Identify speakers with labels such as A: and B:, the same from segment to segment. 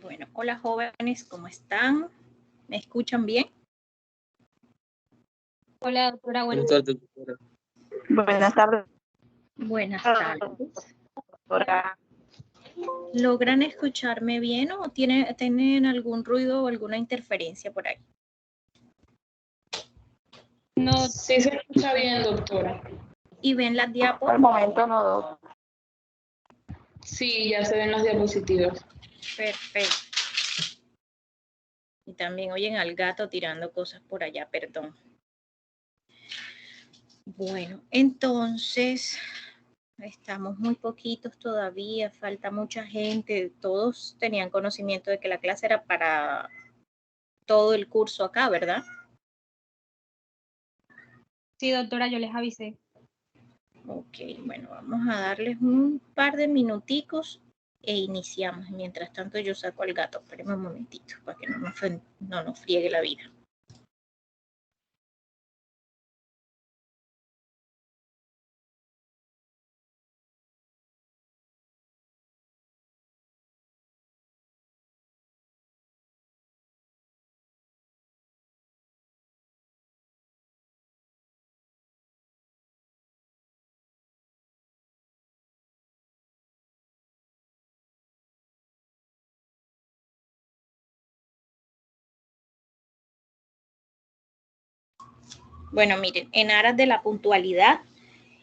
A: Bueno, hola jóvenes, ¿cómo están? ¿Me escuchan bien?
B: Hola, doctora.
C: Buenas tardes, doctora.
D: Buenas tardes,
A: Buenas tardes.
D: doctora.
A: ¿Logran escucharme bien o tienen algún ruido o alguna interferencia por ahí?
B: No,
E: Sí se escucha bien, doctora.
A: ¿Y ven las diapos?
D: Al momento no, doctora.
E: Sí, ya se ven las diapositivas.
A: Perfecto. Y también oyen al gato tirando cosas por allá, perdón. Bueno, entonces estamos muy poquitos todavía, falta mucha gente. Todos tenían conocimiento de que la clase era para todo el curso acá, ¿verdad?
B: sí, doctora, yo les avisé.
A: Ok, bueno, vamos a darles un par de minuticos e iniciamos. Mientras tanto yo saco al gato, espérenme un momentito para que no nos friegue la vida. Bueno, miren, en aras de la puntualidad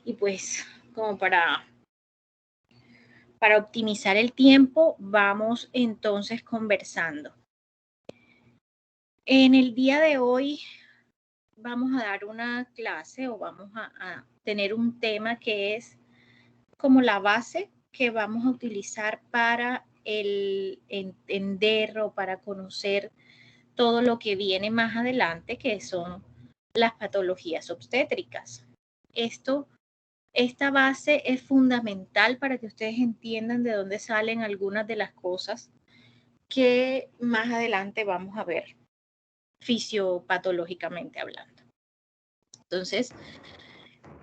A: y pues como para optimizar el tiempo, vamos entonces conversando. En el día de hoy vamos a dar una clase o vamos a tener un tema que es como la base que vamos a utilizar para el entender o para conocer todo lo que viene más adelante, que son las patologías obstétricas. Esta base es fundamental para que ustedes entiendan de dónde salen algunas de las cosas que más adelante vamos a ver fisiopatológicamente hablando. Entonces,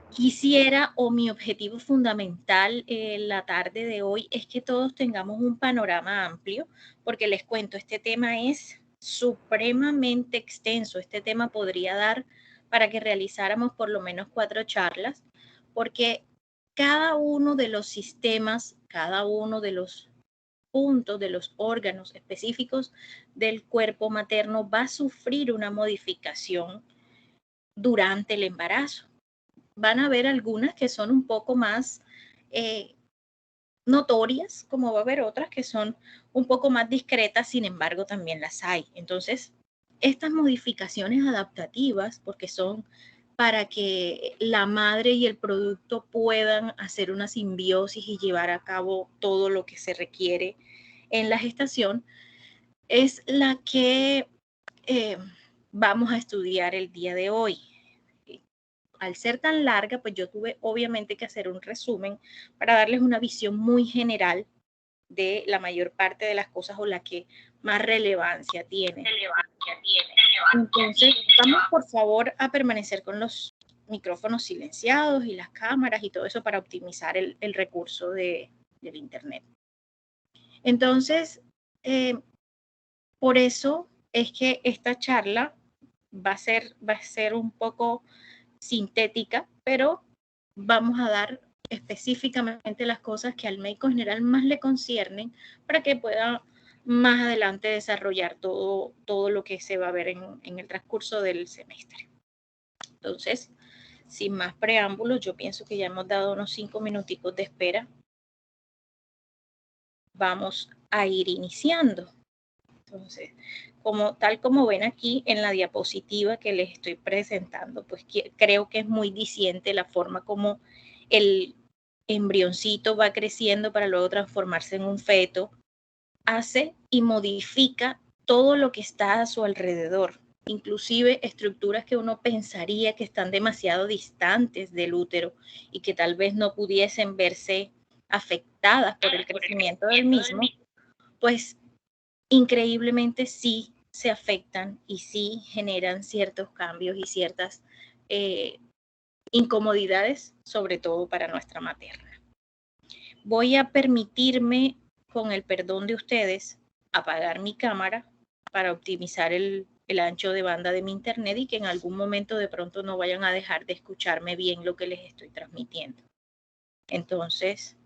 A: quisiera o mi objetivo fundamental en la tarde de hoy es que todos tengamos un panorama amplio, porque les cuento, este tema es supremamente extenso. Este tema podría dar para que realizáramos por lo menos 4 charlas, porque cada uno de los sistemas, cada uno de los puntos, de los órganos específicos del cuerpo materno va a sufrir una modificación durante el embarazo. Van a haber algunas que son un poco más notorias, como va a haber otras que son un poco más discretas, sin embargo también las hay. Entonces, estas modificaciones adaptativas, porque son para que la madre y el producto puedan hacer una simbiosis y llevar a cabo todo lo que se requiere en la gestación, es la que vamos a estudiar el día de hoy. Al ser tan larga, pues yo tuve obviamente que hacer un resumen para darles una visión muy general de la mayor parte de las cosas o la que más relevancia tiene. Entonces, vamos por favor a permanecer con los micrófonos silenciados y las cámaras y todo eso para optimizar el recurso del internet. Entonces, por eso es que esta charla va a ser un poco sintética, pero vamos a dar específicamente las cosas que al médico general más le conciernen para que pueda más adelante desarrollar todo lo que se va a ver en el transcurso del semestre. Entonces, sin más preámbulos, yo pienso que ya hemos dado unos 5 minuticos de espera. Vamos a ir iniciando. Entonces, tal como ven aquí en la diapositiva que les estoy presentando, pues creo que es muy diciente la forma como el embrioncito va creciendo para luego transformarse en un feto, hace y modifica todo lo que está a su alrededor, inclusive estructuras que uno pensaría que están demasiado distantes del útero y que tal vez no pudiesen verse afectadas por el crecimiento del mismo, pues increíblemente sí se afectan y sí generan ciertos cambios y ciertas incomodidades, sobre todo para nuestra materna. Voy a permitirme, con el perdón de ustedes, apagar mi cámara para optimizar el ancho de banda de mi internet y que en algún momento de pronto no vayan a dejar de escucharme bien lo que les estoy transmitiendo. Entonces,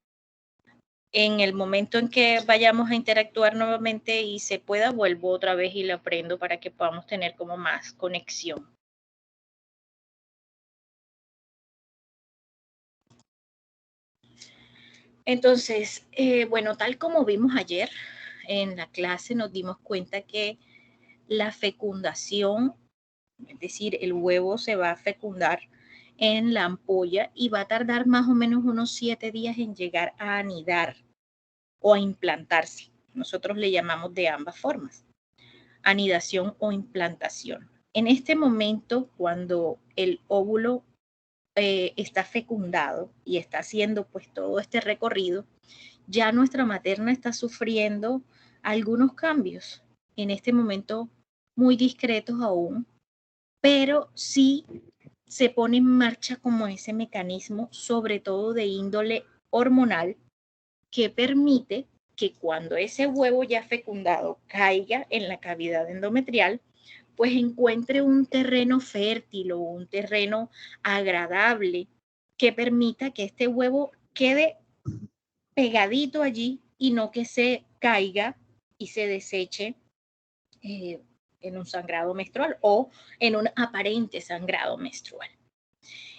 A: en el momento en que vayamos a interactuar nuevamente y se pueda, vuelvo otra vez y la prendo para que podamos tener como más conexión. Entonces, bueno, tal como vimos ayer en la clase, nos dimos cuenta que la fecundación, es decir, el huevo se va a fecundar en la ampolla y va a tardar más o menos unos 7 días en llegar a anidar o a implantarse. Nosotros le llamamos de ambas formas, anidación o implantación. En este momento, cuando el óvulo está fecundado y está haciendo pues todo este recorrido, ya nuestra materna está sufriendo algunos cambios, en este momento muy discretos aún, pero sí se pone en marcha como ese mecanismo, sobre todo de índole hormonal, que permite que cuando ese huevo ya fecundado caiga en la cavidad endometrial, pues encuentre un terreno fértil o un terreno agradable que permita que este huevo quede pegadito allí y no que se caiga y se deseche en un sangrado menstrual o en un aparente sangrado menstrual.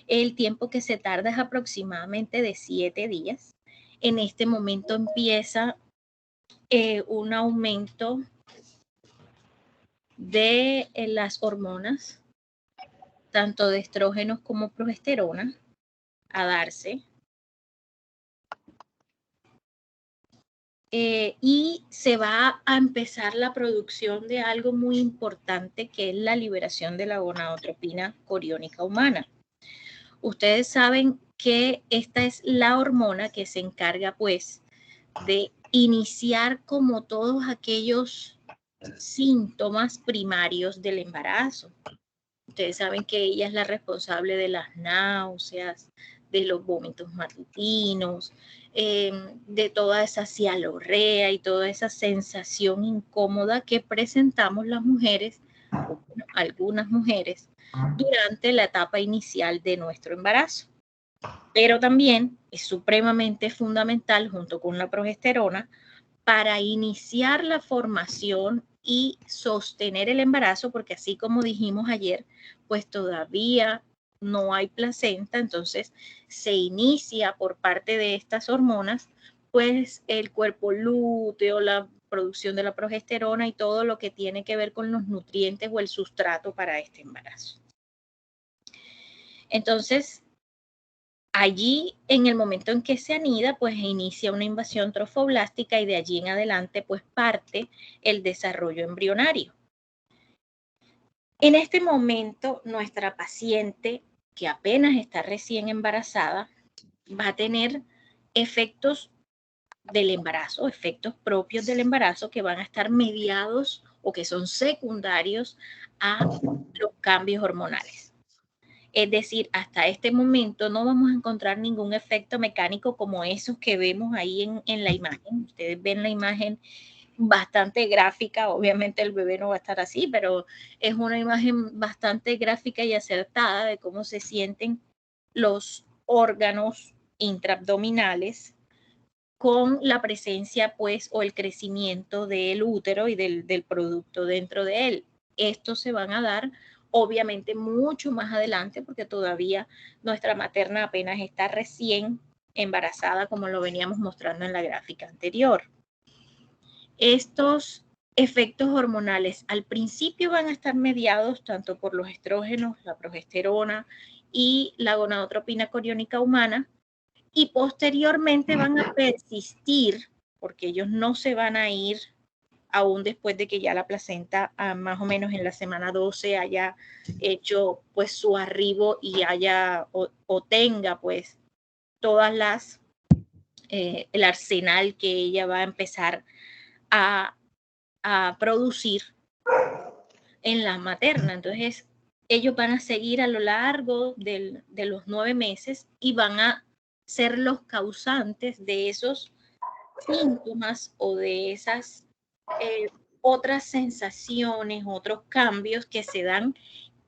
A: El tiempo que se tarda es aproximadamente de 7 días. En este momento empieza un aumento de las hormonas, tanto de estrógenos como progesterona, a darse. Y se va a empezar la producción de algo muy importante, que es la liberación de la gonadotropina coriónica humana. Ustedes saben que esta es la hormona que se encarga, pues, de iniciar como todos aquellos síntomas primarios del embarazo. Ustedes saben que ella es la responsable de las náuseas, de los vómitos matutinos, de toda esa cialorrea y toda esa sensación incómoda que presentamos las mujeres, o bueno, algunas mujeres, durante la etapa inicial de nuestro embarazo. Pero también es supremamente fundamental, junto con la progesterona, para iniciar la formación y sostener el embarazo, porque así como dijimos ayer, pues todavía no hay placenta, entonces se inicia por parte de estas hormonas, pues el cuerpo lúteo, la producción de la progesterona y todo lo que tiene que ver con los nutrientes o el sustrato para este embarazo. Entonces, allí, en el momento en que se anida, pues inicia una invasión trofoblástica y de allí en adelante, pues parte el desarrollo embrionario. En este momento, nuestra paciente, que apenas está recién embarazada, va a tener efectos del embarazo, efectos propios del embarazo que van a estar mediados o que son secundarios a los cambios hormonales. Es decir, hasta este momento no vamos a encontrar ningún efecto mecánico como esos que vemos ahí en la imagen. Ustedes ven la imagen bastante gráfica, obviamente el bebé no va a estar así, pero es una imagen bastante gráfica y acertada de cómo se sienten los órganos intraabdominales con la presencia, pues, o el crecimiento del útero y del producto dentro de él. Estos se van a dar obviamente mucho más adelante porque todavía nuestra materna apenas está recién embarazada, como lo veníamos mostrando en la gráfica anterior. Estos efectos hormonales al principio van a estar mediados tanto por los estrógenos, la progesterona y la gonadotropina coriónica humana, y posteriormente van a persistir porque ellos no se van a ir aún después de que ya la placenta más o menos en la semana 12 haya hecho pues su arribo y haya o tenga pues todas las el arsenal que ella va a empezar a producir en la materna. Entonces ellos van a seguir a lo largo de los 9 meses y van a ser los causantes de esos síntomas o de esas otras sensaciones, otros cambios que se dan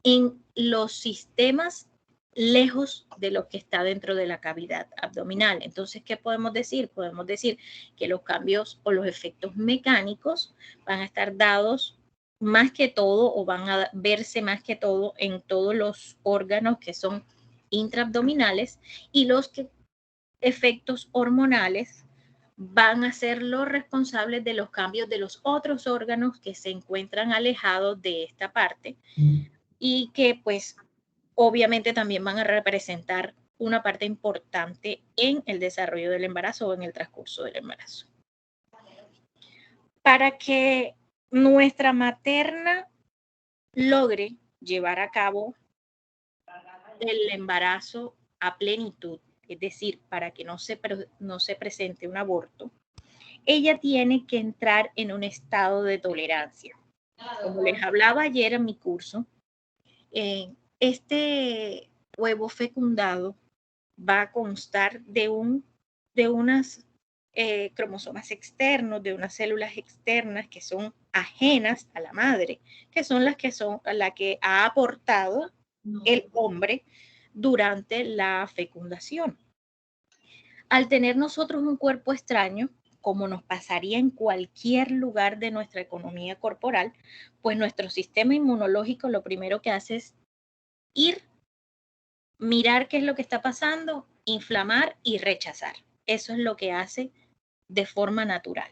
A: en los sistemas lejos de lo que está dentro de la cavidad abdominal. Entonces, ¿qué podemos decir? Podemos decir que los cambios o los efectos mecánicos van a estar dados más que todo o van a verse más que todo en todos los órganos que son intraabdominales y los efectos hormonales van a ser los responsables de los cambios de los otros órganos que se encuentran alejados de esta parte y que pues obviamente también van a representar una parte importante en el desarrollo del embarazo o en el transcurso del embarazo. Para que nuestra materna logre llevar a cabo el embarazo a plenitud, es decir, para que no se presente un aborto, ella tiene que entrar en un estado de tolerancia. Como les hablaba ayer en mi curso, este huevo fecundado va a constar de unas cromosomas externos, de unas células externas que son ajenas a la madre, que son las que ha aportado el hombre durante la fecundación. Al tener nosotros un cuerpo extraño, como nos pasaría en cualquier lugar de nuestra economía corporal, pues nuestro sistema inmunológico lo primero que hace es ir, mirar qué es lo que está pasando, inflamar y rechazar. Eso es lo que hace de forma natural.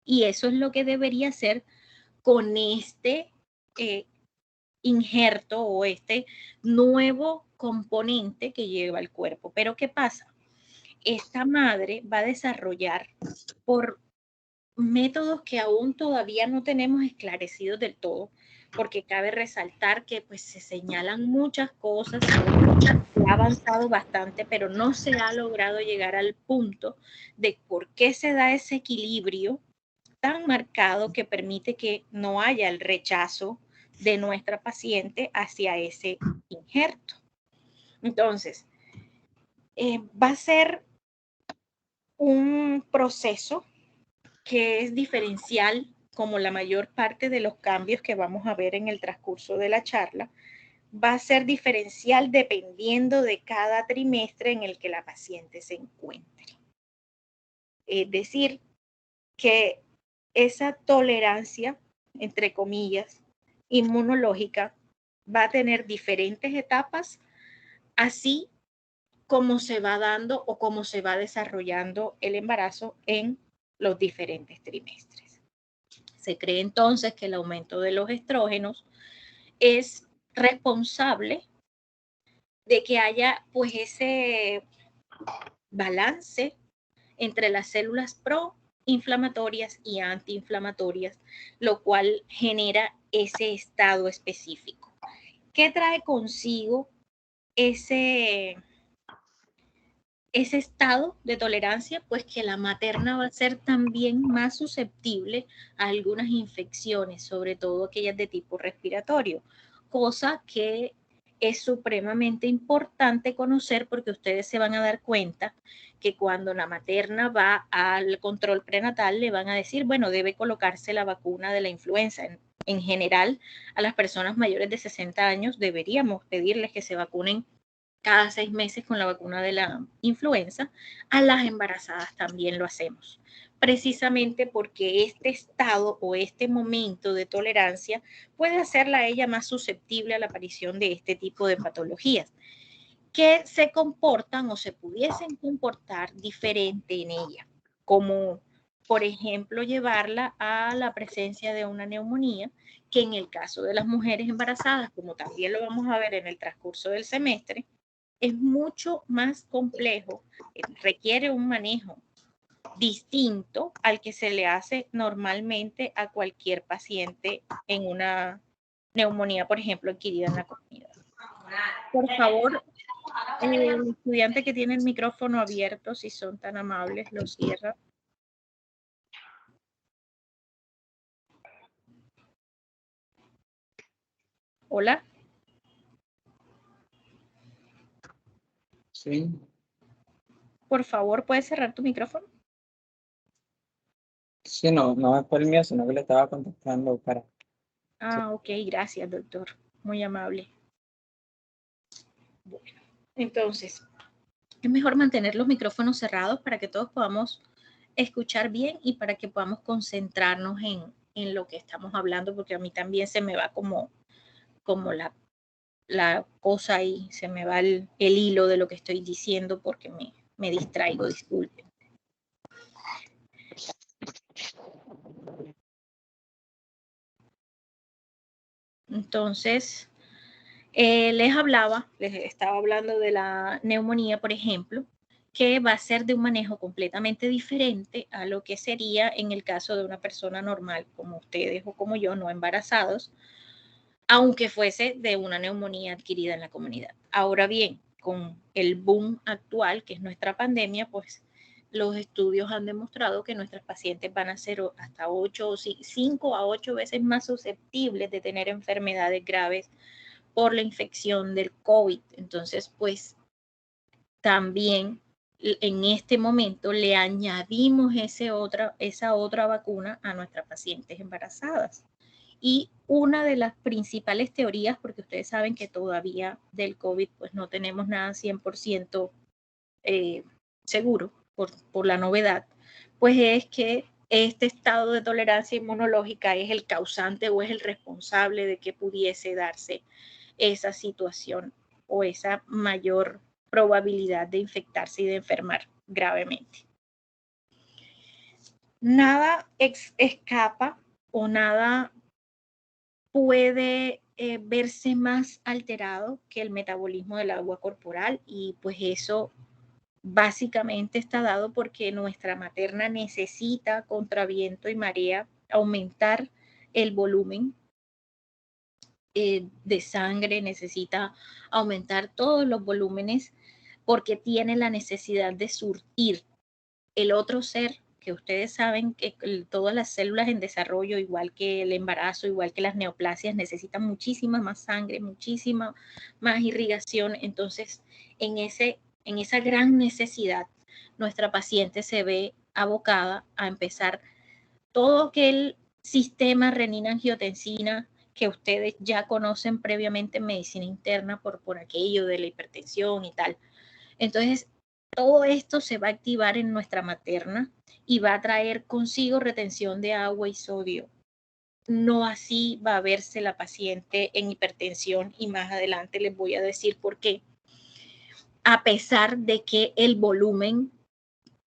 A: Y eso es lo que debería hacer con este injerto o este nuevo componente que lleva el cuerpo. Pero ¿qué pasa? Esta madre va a desarrollar por métodos que aún todavía no tenemos esclarecidos del todo, porque cabe resaltar que pues se señalan muchas cosas, se ha avanzado bastante, pero no se ha logrado llegar al punto de por qué se da ese equilibrio tan marcado que permite que no haya el rechazo de nuestra paciente hacia ese injerto. Entonces, va a ser un proceso que es diferencial, como la mayor parte de los cambios que vamos a ver en el transcurso de la charla, va a ser diferencial dependiendo de cada trimestre en el que la paciente se encuentre. Es decir, que esa tolerancia, entre comillas, inmunológica, va a tener diferentes etapas, así como se va dando o como se va desarrollando el embarazo en los diferentes trimestres. Se cree entonces que el aumento de los estrógenos es responsable de que haya pues ese balance entre las células proinflamatorias y antiinflamatorias, lo cual genera ese estado específico. ¿Qué trae consigo ese estado de tolerancia? Pues que la materna va a ser también más susceptible a algunas infecciones, sobre todo aquellas de tipo respiratorio, cosa que es supremamente importante conocer porque ustedes se van a dar cuenta que cuando la materna va al control prenatal le van a decir, bueno, debe colocarse la vacuna de la influenza. En general, a las personas mayores de 60 años deberíamos pedirles que se vacunen cada 6 meses con la vacuna de la influenza. A las embarazadas también lo hacemos, precisamente porque este estado o este momento de tolerancia puede hacerla a ella más susceptible a la aparición de este tipo de patologías que se comportan o se pudiesen comportar diferente en ella, como por ejemplo llevarla a la presencia de una neumonía, que en el caso de las mujeres embarazadas, como también lo vamos a ver en el transcurso del semestre, es mucho más complejo, requiere un manejo distinto al que se le hace normalmente a cualquier paciente en una neumonía, por ejemplo, adquirida en la comunidad. Por favor, el estudiante que tiene el micrófono abierto, si son tan amables, lo cierra. Hola.
C: Sí.
A: Por favor, ¿puedes cerrar tu micrófono?
C: Sí, no, no es por el mío, sino que le estaba contestando para...
A: Ah, ok, gracias, doctor. Muy amable. Bueno, entonces, es mejor mantener los micrófonos cerrados para que todos podamos escuchar bien y para que podamos concentrarnos en lo que estamos hablando, porque a mí también se me va como la cosa ahí, se me va el hilo de lo que estoy diciendo porque me distraigo, disculpen. Entonces, les estaba hablando de la neumonía, por ejemplo, que va a ser de un manejo completamente diferente a lo que sería en el caso de una persona normal como ustedes o como yo, no embarazados, aunque fuese de una neumonía adquirida en la comunidad. Ahora bien, con el boom actual, que es nuestra pandemia, pues los estudios han demostrado que nuestros pacientes van a ser hasta 5 a 8 veces más susceptibles de tener enfermedades graves por la infección del COVID. Entonces, pues también en este momento le añadimos esa otra vacuna a nuestras pacientes embarazadas. Y una de las principales teorías, porque ustedes saben que todavía del COVID pues no tenemos nada 100% seguro por la novedad, pues es que este estado de tolerancia inmunológica es el causante o es el responsable de que pudiese darse esa situación o esa mayor probabilidad de infectarse y de enfermar gravemente. Nada escapa o nada puede verse más alterado que el metabolismo del agua corporal, y pues eso básicamente está dado porque nuestra materna necesita contra viento y marea aumentar el volumen de sangre, necesita aumentar todos los volúmenes porque tiene la necesidad de surtir el otro ser, que ustedes saben que todas las células en desarrollo, igual que el embarazo, igual que las neoplasias, necesitan muchísima más sangre, muchísima más irrigación. Entonces, en esa gran necesidad, nuestra paciente se ve abocada a empezar todo aquel sistema renina-angiotensina que ustedes ya conocen previamente en medicina interna por aquello de la hipertensión y tal. Entonces, todo esto se va a activar en nuestra materna y va a traer consigo retención de agua y sodio. No así va a verse la paciente en hipertensión, y más adelante les voy a decir por qué. A pesar de que el volumen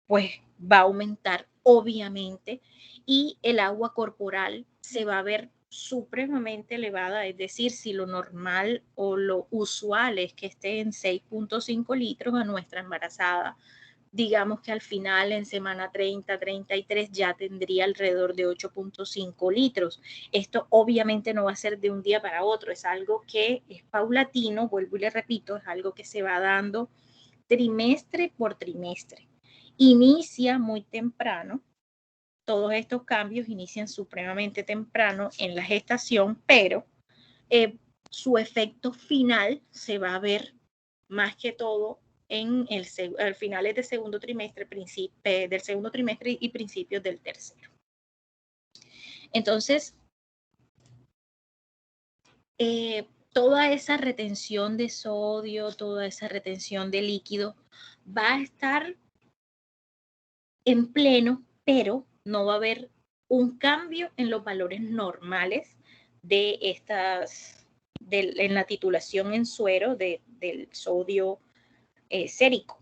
A: pues va a aumentar obviamente y el agua corporal se va a ver supremamente elevada, es decir, si lo normal o lo usual es que esté en 6.5 litros a nuestra embarazada, digamos que al final en semana 30, 33 ya tendría alrededor de 8.5 litros. Esto obviamente no va a ser de un día para otro, es algo que es paulatino, vuelvo y le repito, es algo que se va dando trimestre por trimestre. Inicia muy temprano, todos estos cambios inician supremamente temprano en la gestación, pero su efecto final se va a ver más que todo en finales del segundo trimestre y principios del tercero. Entonces, toda esa retención de sodio, toda esa retención de líquido va a estar en pleno, pero no va a haber un cambio en los valores normales de en la titulación en suero del sodio sérico.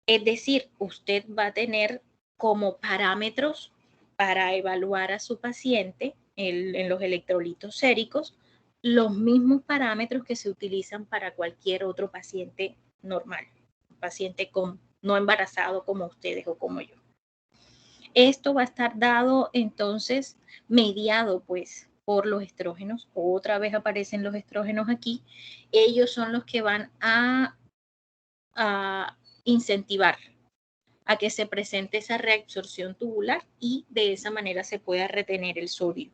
A: Es decir, usted va a tener como parámetros para evaluar a su paciente en los electrolitos séricos los mismos parámetros que se utilizan para cualquier otro paciente normal, un paciente no embarazado como ustedes o como yo. Esto va a estar dado entonces, mediado pues por los estrógenos. Otra vez aparecen los estrógenos aquí. Ellos son los que van a incentivar a que se presente esa reabsorción tubular y de esa manera se pueda retener el sodio.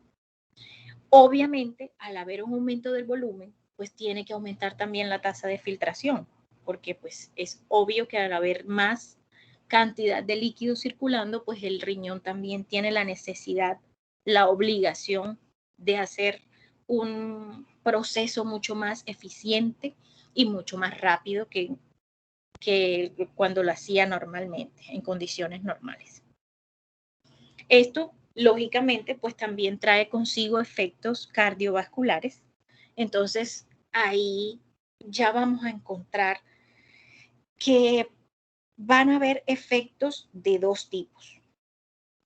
A: Obviamente, al haber un aumento del volumen, pues tiene que aumentar también la tasa de filtración, porque pues es obvio que al haber más cantidad de líquido circulando, pues el riñón también tiene la necesidad, la obligación de hacer un proceso mucho más eficiente y mucho más rápido que cuando lo hacía normalmente, en condiciones normales. Esto, lógicamente, pues también trae consigo efectos cardiovasculares. Entonces, ahí ya vamos a encontrar que van a haber efectos de dos tipos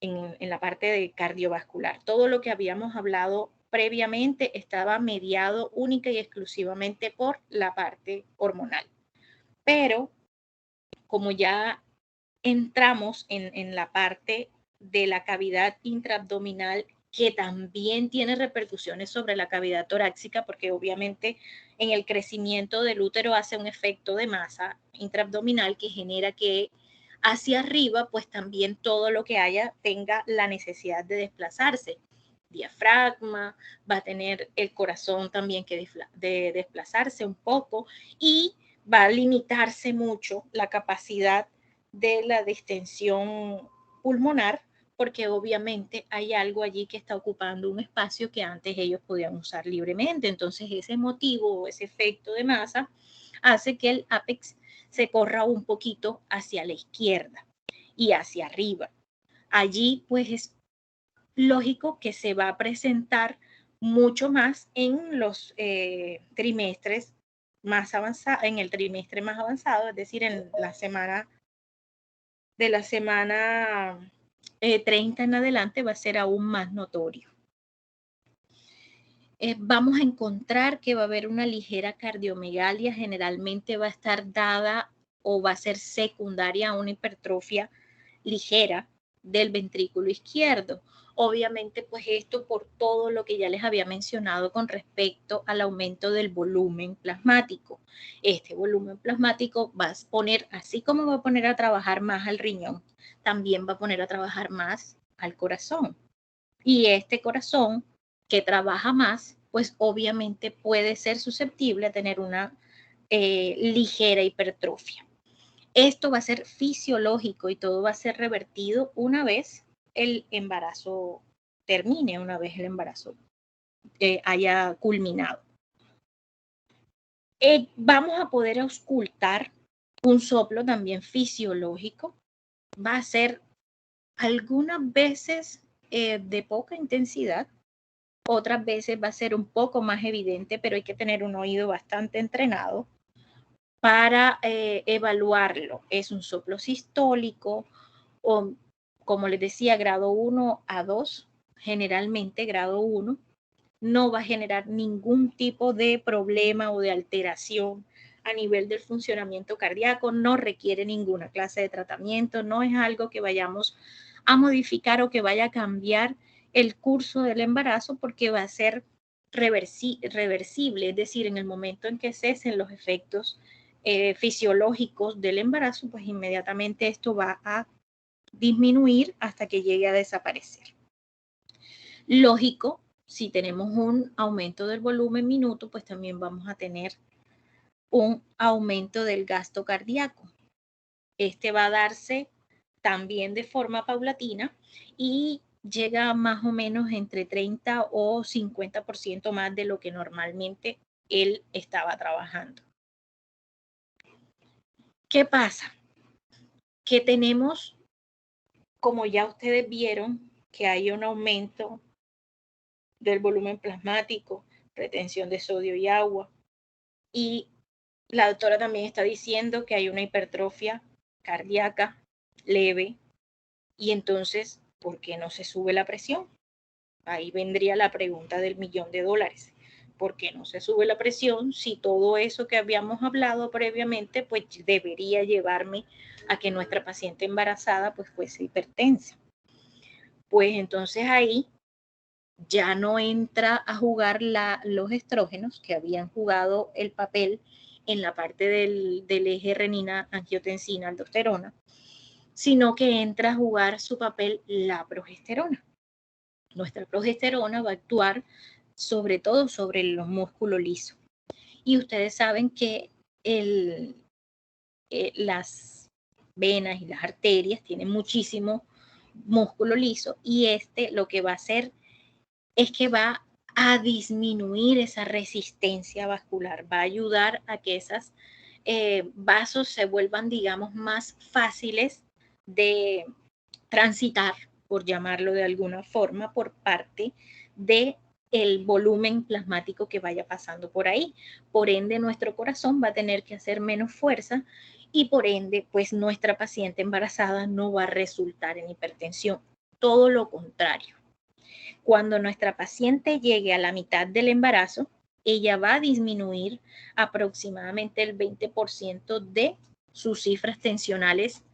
A: en la parte de cardiovascular. Todo lo que habíamos hablado previamente estaba mediado única y exclusivamente por la parte hormonal. Pero como ya entramos en la parte de la cavidad intraabdominal, que también tiene repercusiones sobre la cavidad torácica, porque obviamente en el crecimiento del útero hace un efecto de masa intraabdominal que genera que hacia arriba, pues también todo lo que haya tenga la necesidad de desplazarse. Diafragma, va a tener el corazón también que de desplazarse un poco y va a limitarse mucho la capacidad de la distensión pulmonar, porque obviamente hay algo allí que está ocupando un espacio que antes ellos podían usar libremente. Entonces ese motivo o ese efecto de masa hace que el ápex se corra un poquito hacia la izquierda y hacia arriba. Allí pues es lógico que se va a presentar mucho más en los trimestres más avanzados, en el trimestre más avanzado, es decir, en la semana de la semana 30 en adelante va a ser aún más notorio. Vamos a encontrar que va a haber una ligera cardiomegalia, generalmente va a estar dada o va a ser secundaria a una hipertrofia ligera del ventrículo izquierdo. Obviamente, pues esto por todo lo que ya les había mencionado con respecto al aumento del volumen plasmático. Este volumen plasmático va a poner, así como va a poner a trabajar más al riñón, también va a poner a trabajar más al corazón. Y este corazón que trabaja más, pues obviamente puede ser susceptible a tener una ligera hipertrofia. Esto va a ser fisiológico y todo va a ser revertido una vez el embarazo termine, una vez el embarazo haya culminado. Vamos a poder auscultar un soplo también fisiológico. Va a ser algunas veces de poca intensidad, otras veces va a ser un poco más evidente, pero hay que tener un oído bastante entrenado para evaluarlo. Es un soplo sistólico o, como les decía, grado 1 a 2, generalmente grado 1, no va a generar ningún tipo de problema o de alteración a nivel del funcionamiento cardíaco, no requiere ninguna clase de tratamiento, no es algo que vayamos a modificar o que vaya a cambiar el curso del embarazo porque va a ser reversible, es decir, en el momento en que cesen los efectos fisiológicos del embarazo, pues inmediatamente esto va a disminuir hasta que llegue a desaparecer. Lógico, si tenemos un aumento del volumen minuto, pues también vamos a tener un aumento del gasto cardíaco. Este va a darse también de forma paulatina y llega más o menos entre 30 o 50% más de lo que normalmente él estaba trabajando. ¿Qué pasa? Que tenemos, como ya ustedes vieron, que hay un aumento del volumen plasmático, retención de sodio y agua. Y la doctora también está diciendo que hay una hipertrofia cardíaca leve. Y entonces, ¿por qué no se sube la presión? Ahí vendría la pregunta del $1.000.000. ¿Por qué no se sube la presión si todo eso que habíamos hablado previamente pues debería llevarme a que nuestra paciente embarazada pues fuese hipertensa? Pues entonces ahí ya no entra a jugar los estrógenos que habían jugado el papel en la parte del eje renina, angiotensina, aldosterona, sino que entra a jugar su papel la progesterona. Nuestra progesterona va a actuar sobre todo sobre los músculos lisos. Y ustedes saben que las venas y las arterias, tiene muchísimo músculo liso, y lo que va a hacer es que va a disminuir esa resistencia vascular, va a ayudar a que esos vasos se vuelvan, digamos, más fáciles de transitar, por llamarlo de alguna forma, por parte de el volumen plasmático que vaya pasando por ahí. Por ende, nuestro corazón va a tener que hacer menos fuerza y por ende, pues nuestra paciente embarazada no va a resultar en hipertensión. Todo lo contrario. Cuando nuestra paciente llegue a la mitad del embarazo, ella va a disminuir aproximadamente el 20% de sus cifras tensionales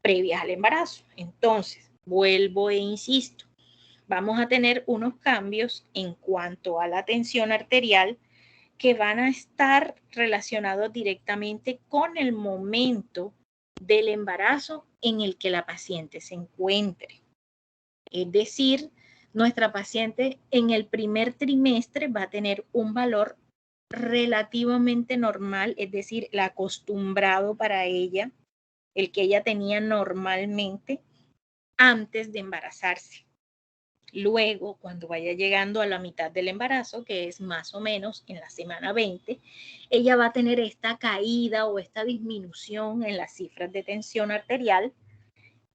A: previas al embarazo. Entonces, vuelvo e insisto, vamos a tener unos cambios en cuanto a la tensión arterial que van a estar relacionados directamente con el momento del embarazo en el que la paciente se encuentre. Es decir, nuestra paciente en el primer trimestre va a tener un valor relativamente normal, es decir, el acostumbrado para ella, el que ella tenía normalmente antes de embarazarse. Luego, cuando vaya llegando a la mitad del embarazo, que es más o menos en la semana 20, ella va a tener esta caída o esta disminución en las cifras de tensión arterial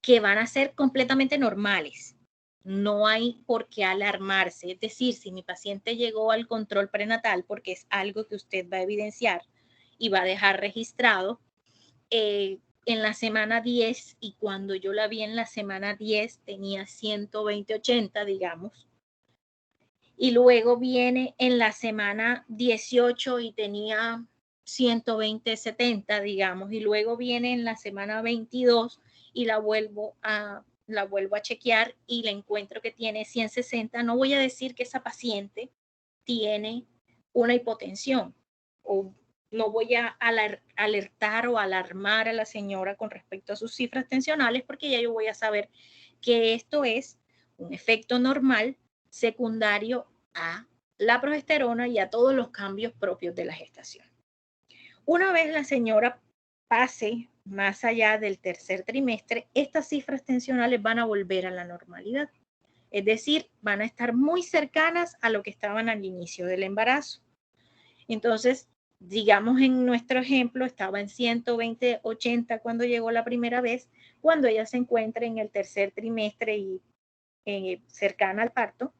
A: que van a ser completamente normales. No hay por qué alarmarse. Es decir, si mi paciente llegó al control prenatal, porque es algo que usted va a evidenciar y va a dejar registrado, en la semana 10, y cuando yo la vi en la semana 10 tenía 120/80, digamos, y luego viene en la semana 18 y tenía 120/70, digamos, y luego viene en la semana 22 y la vuelvo a chequear y le encuentro que tiene 160, no voy a decir que esa paciente tiene una hipotensión, o no voy a alertar o alarmar a la señora con respecto a sus cifras tensionales, porque ya yo voy a saber que esto es un efecto normal secundario a la progesterona y a todos los cambios propios de la gestación. Una vez la señora pase más allá del tercer trimestre, estas cifras tensionales van a volver a la normalidad. Es decir, van a estar muy cercanas a lo que estaban al inicio del embarazo. Entonces, digamos en nuestro ejemplo, estaba en 120/80 cuando llegó la primera vez. Cuando ella se encuentra en el tercer trimestre y cercana al parto,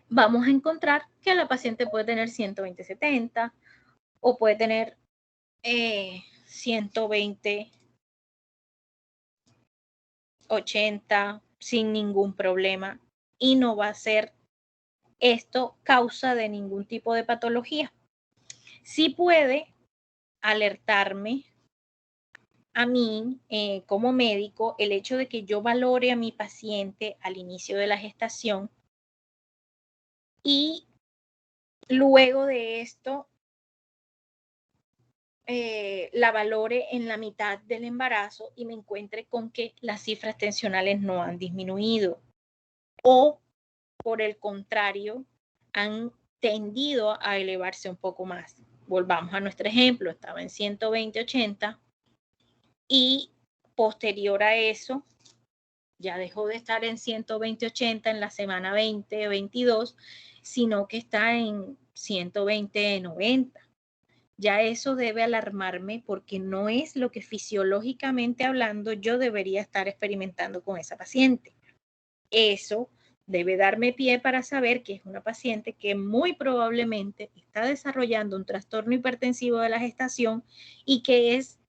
A: vamos a encontrar que la paciente puede tener 120/70 o puede tener 120/80 sin ningún problema, y no va a ser esto causa de ningún tipo de patología. Sí puede alertarme a mí como médico el hecho de que yo valore a mi paciente al inicio de la gestación y luego de esto la valore en la mitad del embarazo y me encuentre con que las cifras tensionales no han disminuido, o por el contrario han tendido a elevarse un poco más. Volvamos a nuestro ejemplo, estaba en 120/80 y posterior a eso ya dejó de estar en 120/80 en la semana 20 o 22, sino que está en 120/90. Ya eso debe alarmarme porque no es lo que fisiológicamente hablando yo debería estar experimentando con esa paciente. Eso debe darme pie para saber que es una paciente que muy probablemente está desarrollando un trastorno hipertensivo de la gestación y que es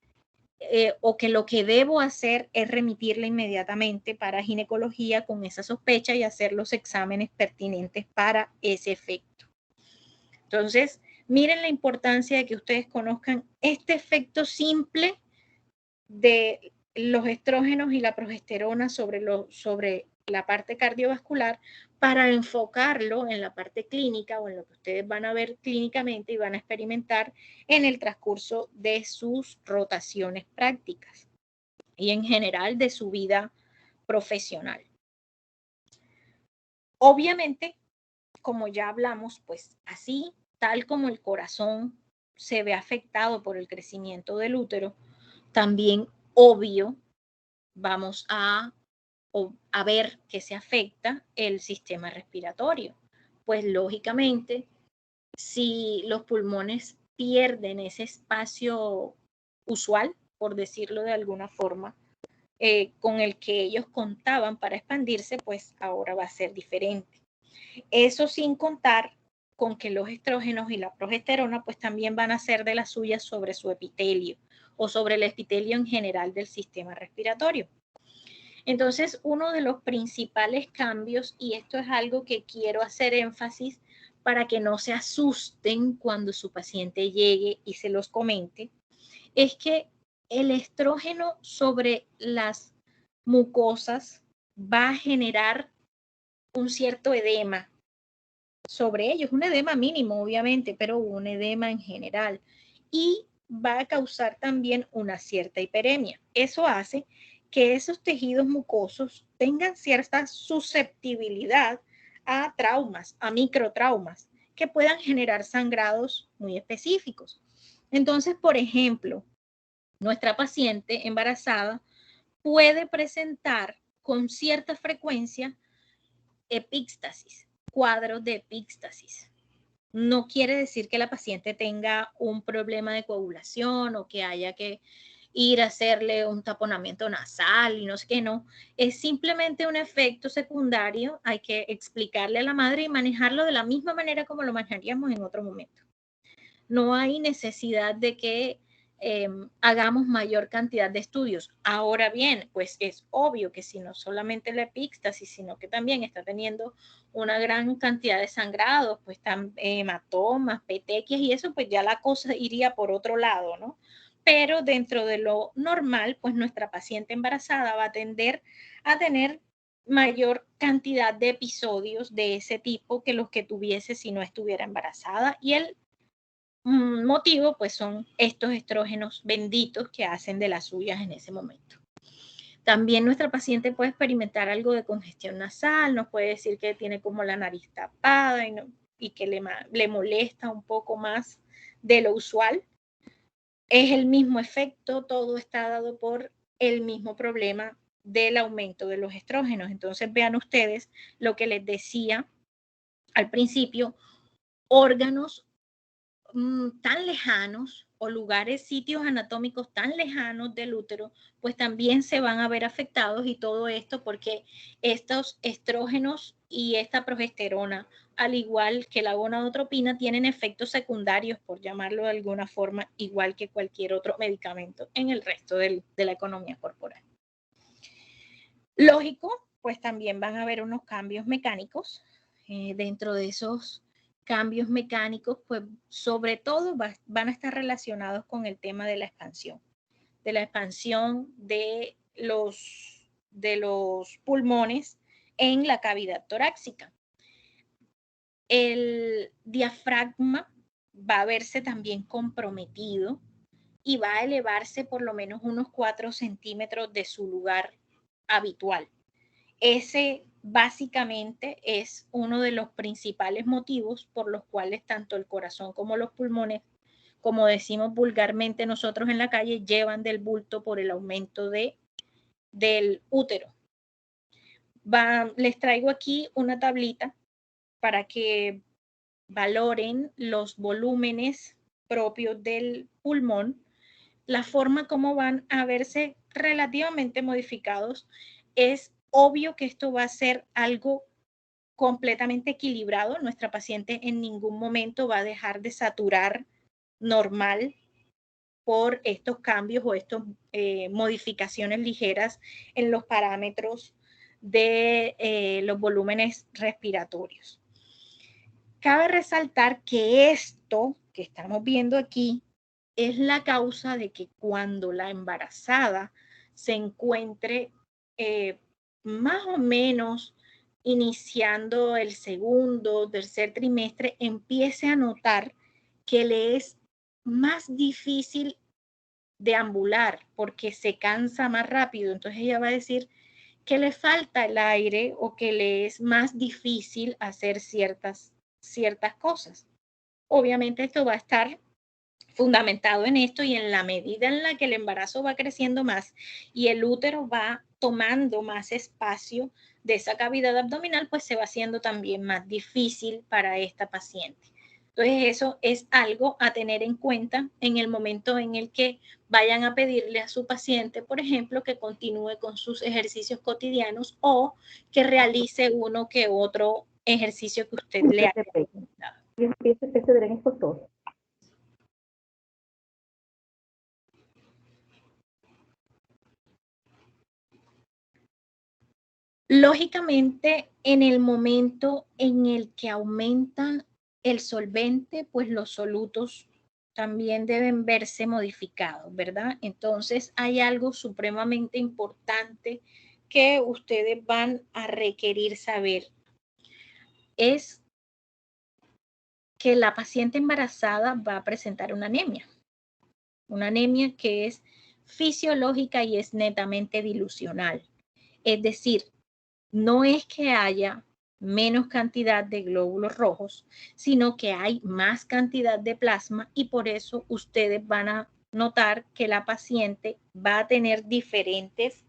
A: o que lo que debo hacer es remitirla inmediatamente para ginecología con esa sospecha y hacer los exámenes pertinentes para ese efecto. Entonces, miren la importancia de que ustedes conozcan este efecto simple de los estrógenos y la progesterona sobre la parte cardiovascular para enfocarlo en la parte clínica o en lo que ustedes van a ver clínicamente y van a experimentar en el transcurso de sus rotaciones prácticas y en general de su vida profesional. Obviamente, como ya hablamos, pues así, tal como el corazón se ve afectado por el crecimiento del útero, también obvio, vamos a ver que se afecta el sistema respiratorio. Pues lógicamente, si los pulmones pierden ese espacio usual, por decirlo de alguna forma, con el que ellos contaban para expandirse, pues ahora va a ser diferente. Eso sin contar con que los estrógenos y la progesterona pues también van a hacer de las suyas sobre su epitelio o sobre el epitelio en general del sistema respiratorio. Entonces, uno de los principales cambios, y esto es algo que quiero hacer énfasis para que no se asusten cuando su paciente llegue y se los comente, es que el estrógeno sobre las mucosas va a generar un cierto edema sobre ellos, un edema mínimo obviamente, pero un edema en general, y va a causar también una cierta hiperemia. Eso hace que esos tejidos mucosos tengan cierta susceptibilidad a traumas, a microtraumas, que puedan generar sangrados muy específicos. Entonces, por ejemplo, nuestra paciente embarazada puede presentar con cierta frecuencia epíxtasis, cuadros de epíxtasis. No quiere decir que la paciente tenga un problema de coagulación o que haya que ir a hacerle un taponamiento nasal y no sé qué, no. Es simplemente un efecto secundario. Hay que explicarle a la madre y manejarlo de la misma manera como lo manejaríamos en otro momento. No hay necesidad de que hagamos mayor cantidad de estudios. Ahora bien, pues es obvio que si no solamente la epíxtasis, sino que también está teniendo una gran cantidad de sangrados, pues hematomas, petequias y eso, pues ya la cosa iría por otro lado, ¿no? Pero dentro de lo normal, pues nuestra paciente embarazada va a tender a tener mayor cantidad de episodios de ese tipo que los que tuviese si no estuviera embarazada, y el motivo pues son estos estrógenos benditos que hacen de las suyas en ese momento. También nuestra paciente puede experimentar algo de congestión nasal, nos puede decir que tiene como la nariz tapada y que le molesta un poco más de lo usual. Es el mismo efecto, todo está dado por el mismo problema del aumento de los estrógenos. Entonces vean ustedes lo que les decía al principio, órganos tan lejanos o lugares, sitios anatómicos tan lejanos del útero, pues también se van a ver afectados, y todo esto porque estos estrógenos y esta progesterona, al igual que la gonadotropina, tienen efectos secundarios, por llamarlo de alguna forma, igual que cualquier otro medicamento en el resto de la economía corporal. Lógico, pues también van a haber unos cambios mecánicos. Dentro de esos cambios mecánicos, pues sobre todo van a estar relacionados con el tema de la expansión de los pulmones en la cavidad torácica. El diafragma va a verse también comprometido y va a elevarse por lo menos unos 4 centímetros de su lugar habitual. Ese básicamente es uno de los principales motivos por los cuales tanto el corazón como los pulmones, como decimos vulgarmente nosotros en la calle, llevan del bulto por el aumento del útero. Les traigo aquí una tablita para que valoren los volúmenes propios del pulmón. La forma como van a verse relativamente modificados es obvio que esto va a ser algo completamente equilibrado. Nuestra paciente en ningún momento va a dejar de saturar normal por estos cambios o estas modificaciones ligeras en los parámetros de los volúmenes respiratorios. Cabe resaltar que esto que estamos viendo aquí es la causa de que cuando la embarazada se encuentre más o menos iniciando el segundo, tercer trimestre, empiece a notar que le es más difícil deambular porque se cansa más rápido. Entonces ella va a decir que le falta el aire o que le es más difícil hacer ciertas cosas. Obviamente esto va a estar fundamentado en esto, y en la medida en la que el embarazo va creciendo más y el útero va tomando más espacio de esa cavidad abdominal, pues se va haciendo también más difícil para esta paciente. Entonces eso es algo a tener en cuenta en el momento en el que vayan a pedirle a su paciente, por ejemplo, que continúe con sus ejercicios cotidianos o que realice uno que otro ejercicio que usted le haya recomendado. Lógicamente, en el momento en el que aumenta el solvente, pues los solutos también deben verse modificados, ¿verdad? Entonces, hay algo supremamente importante que ustedes van a requerir saber. Es que la paciente embarazada va a presentar una anemia que es fisiológica y es netamente dilucional. Es decir, no es que haya menos cantidad de glóbulos rojos, sino que hay más cantidad de plasma, y por eso ustedes van a notar que la paciente va a tener diferentes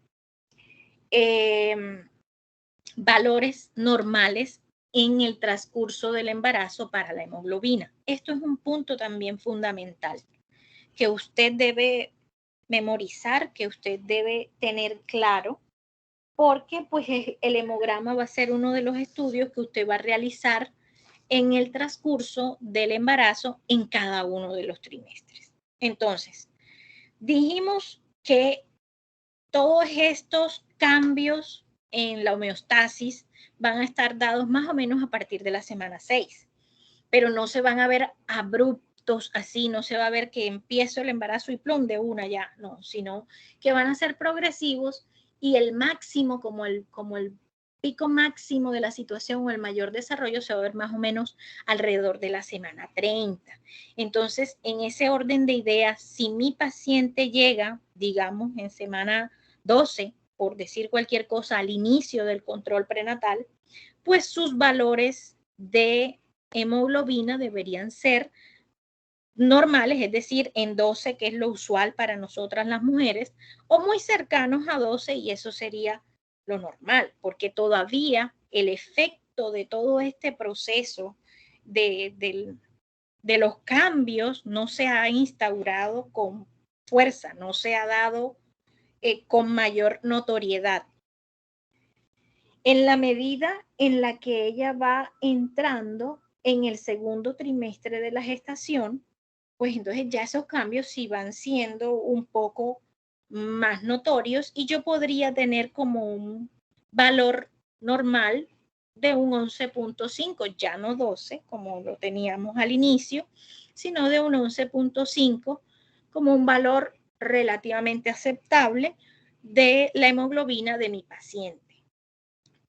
A: valores normales en el transcurso del embarazo para la hemoglobina. Esto es un punto también fundamental que usted debe memorizar, que usted debe tener claro, porque pues el hemograma va a ser uno de los estudios que usted va a realizar en el transcurso del embarazo en cada uno de los trimestres. Entonces, dijimos que todos estos cambios en la homeostasis van a estar dados más o menos a partir de la semana 6, pero no se van a ver abruptos así, no se va a ver que empiezo el embarazo y plum, de una ya, no, sino que van a ser progresivos, y el máximo, como el pico máximo de la situación o el mayor desarrollo se va a ver más o menos alrededor de la semana 30. Entonces, en ese orden de ideas, si mi paciente llega, digamos, en semana 12, por decir cualquier cosa, al inicio del control prenatal, pues sus valores de hemoglobina deberían ser normales, es decir, en 12, que es lo usual para nosotras las mujeres, o muy cercanos a 12, y eso sería lo normal, porque todavía el efecto de todo este proceso de los cambios no se ha instaurado con fuerza, no se ha dado con mayor notoriedad. En la medida en la que ella va entrando en el segundo trimestre de la gestación, pues entonces ya esos cambios sí van siendo un poco más notorios, y yo podría tener como un valor normal de un 11.5, ya no 12 como lo teníamos al inicio, sino de un 11.5 como un valor relativamente aceptable de la hemoglobina de mi paciente.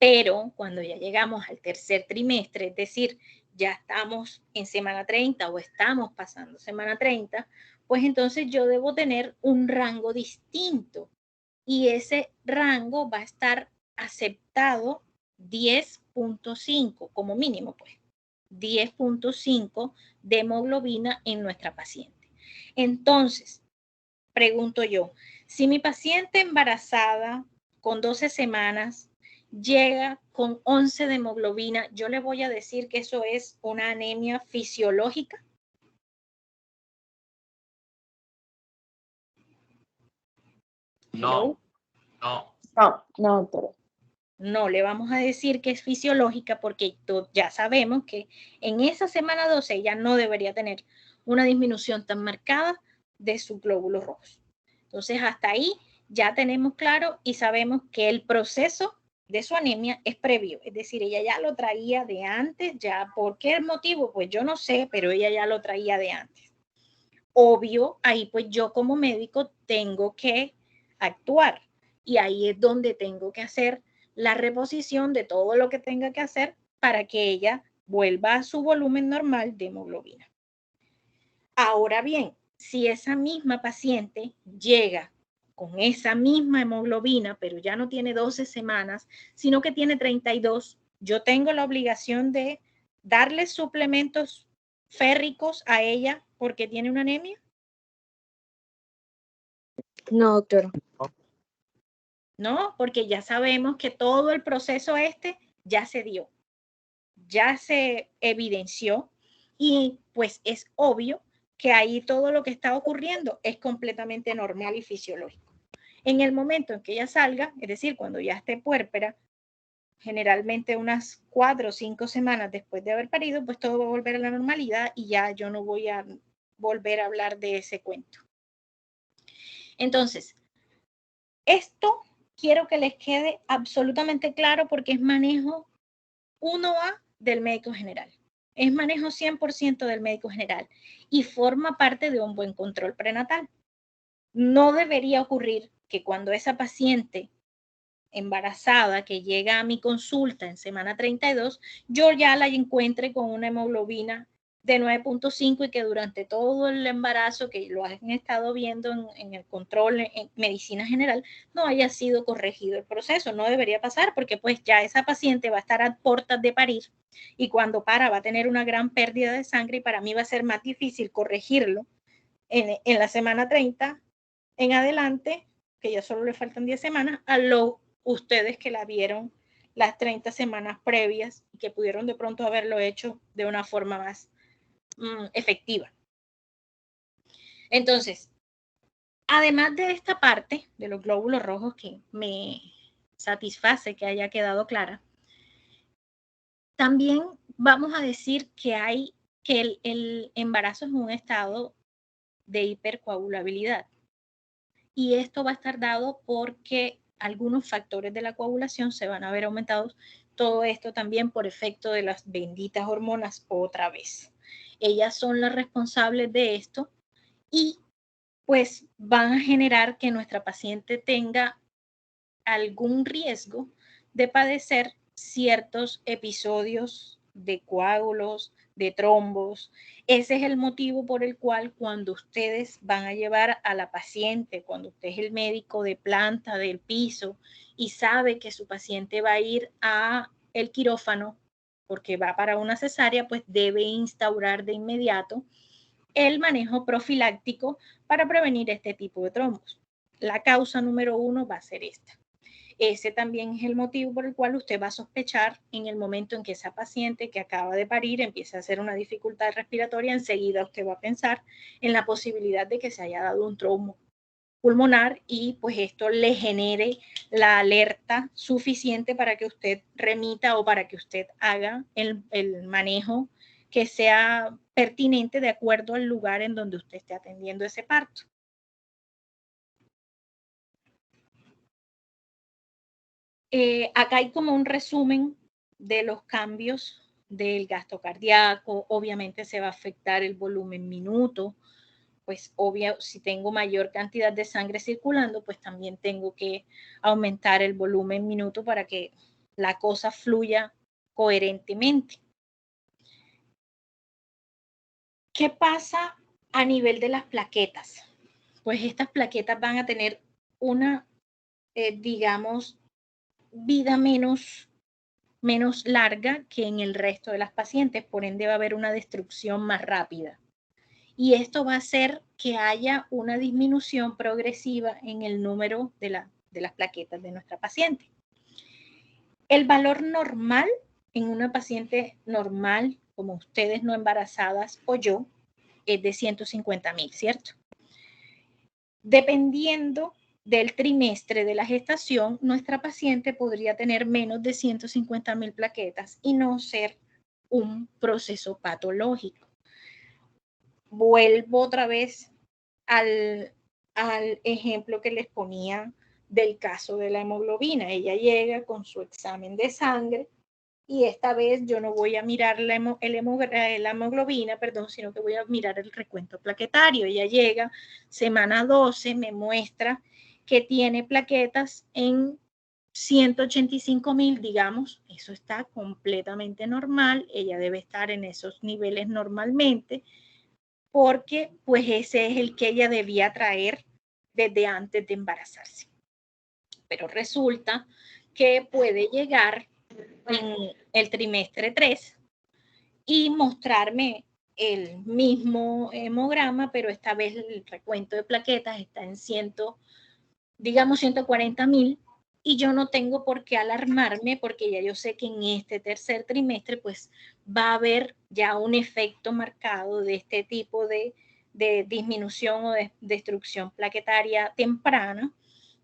A: Pero cuando ya llegamos al tercer trimestre, es decir, ya estamos en semana 30 o estamos pasando semana 30, pues entonces yo debo tener un rango distinto, y ese rango va a estar aceptado 10.5 como mínimo, pues 10.5 de hemoglobina en nuestra paciente. Entonces, pregunto yo, si mi paciente embarazada con 12 semanas llega con 11 de hemoglobina, yo le voy a decir que eso es una anemia fisiológica.
F: No, no.
D: No, doctora.
A: No le vamos a decir que es fisiológica, porque ya sabemos que en esa semana 12 ella no debería tener una disminución tan marcada de sus glóbulos rojos. Entonces, hasta ahí ya tenemos claro y sabemos que el proceso de su anemia es previo, es decir, ella ya lo traía de antes, ya por qué motivo, pues yo no sé, pero ella ya lo traía de antes. Obvio, ahí pues yo como médico tengo que actuar, y ahí es donde tengo que hacer la reposición de todo lo que tenga que hacer para que ella vuelva a su volumen normal de hemoglobina. Ahora bien, si esa misma paciente llega con esa misma hemoglobina, pero ya no tiene 12 semanas, sino que tiene 32, yo tengo la obligación de darle suplementos férricos a ella porque tiene una anemia. No, doctora. No, porque ya sabemos que todo el proceso ya se dio, ya se evidenció y pues es obvio que ahí todo lo que está ocurriendo es completamente normal y fisiológico. En el momento en que ella salga, es decir, cuando ya esté puérpera, generalmente unas 4 o 5 semanas después de haber parido, pues todo va a volver a la normalidad y ya yo no voy a volver a hablar de ese cuento. Entonces, esto quiero que les quede absolutamente claro porque es manejo 1A del médico general. Es manejo 100% del médico general y forma parte de un buen control prenatal. No debería ocurrir que cuando esa paciente embarazada que llega a mi consulta en semana 32, yo ya la encuentre con una hemoglobina de 9.5 y que durante todo el embarazo que lo han estado viendo en el control en medicina general no haya sido corregido el proceso. No debería pasar porque pues ya esa paciente va a estar a puertas de parir y cuando para va a tener una gran pérdida de sangre y para mí va a ser más difícil corregirlo en la semana 30 en adelante, que ya solo le faltan 10 semanas, a ustedes que la vieron las 30 semanas previas y que pudieron de pronto haberlo hecho de una forma más efectiva. Entonces, además de esta parte de los glóbulos rojos que me satisface que haya quedado clara, también vamos a decir que el embarazo es un estado de hipercoagulabilidad. Y esto va a estar dado porque algunos factores de la coagulación se van a ver aumentados. Todo esto también por efecto de las benditas hormonas otra vez. Ellas son las responsables de esto y pues van a generar que nuestra paciente tenga algún riesgo de padecer ciertos episodios de coágulos, de trombos. Ese es el motivo por el cual cuando ustedes van a llevar a la paciente, cuando usted es el médico de planta del piso y sabe que su paciente va a ir a el quirófano porque va para una cesárea, pues debe instaurar de inmediato el manejo profiláctico para prevenir este tipo de trombos. La causa número 1 va a ser esta. Ese también es el motivo por el cual usted va a sospechar en el momento en que esa paciente que acaba de parir empieza a hacer una dificultad respiratoria, enseguida usted va a pensar en la posibilidad de que se haya dado un trombo pulmonar y pues esto le genere la alerta suficiente para que usted remita o para que usted haga el manejo que sea pertinente de acuerdo al lugar en donde usted esté atendiendo ese parto. Acá hay como un resumen de los cambios del gasto cardíaco. Obviamente se va a afectar el volumen minuto, pues obvio, si tengo mayor cantidad de sangre circulando, pues también tengo que aumentar el volumen minuto para que la cosa fluya coherentemente. ¿Qué pasa a nivel de las plaquetas? Pues estas plaquetas van a tener una, digamos, vida menos larga que en el resto de las pacientes, por ende va a haber una destrucción más rápida. Y esto va a hacer que haya una disminución progresiva en el número de las plaquetas de nuestra paciente. El valor normal en una paciente normal, como ustedes no embarazadas o yo, es de 150,000, ¿cierto? Dependiendo del trimestre de la gestación, nuestra paciente podría tener menos de 150,000 plaquetas y no ser un proceso patológico. Vuelvo otra vez al ejemplo que les ponía del caso de la hemoglobina. Ella llega con su examen de sangre y esta vez yo no voy a mirar la hemoglobina, sino que voy a mirar el recuento plaquetario. Ella llega, semana 12, me muestra que tiene plaquetas en 185,000, digamos. Eso está completamente normal. Ella debe estar en esos niveles normalmente, porque pues ese es el que ella debía traer desde antes de embarazarse. Pero resulta que puede llegar en el trimestre 3 y mostrarme el mismo hemograma, pero esta vez el recuento de plaquetas está en 140.000, y yo no tengo por qué alarmarme porque ya yo sé que en este tercer trimestre pues va a haber ya un efecto marcado de este tipo de disminución o de destrucción plaquetaria temprana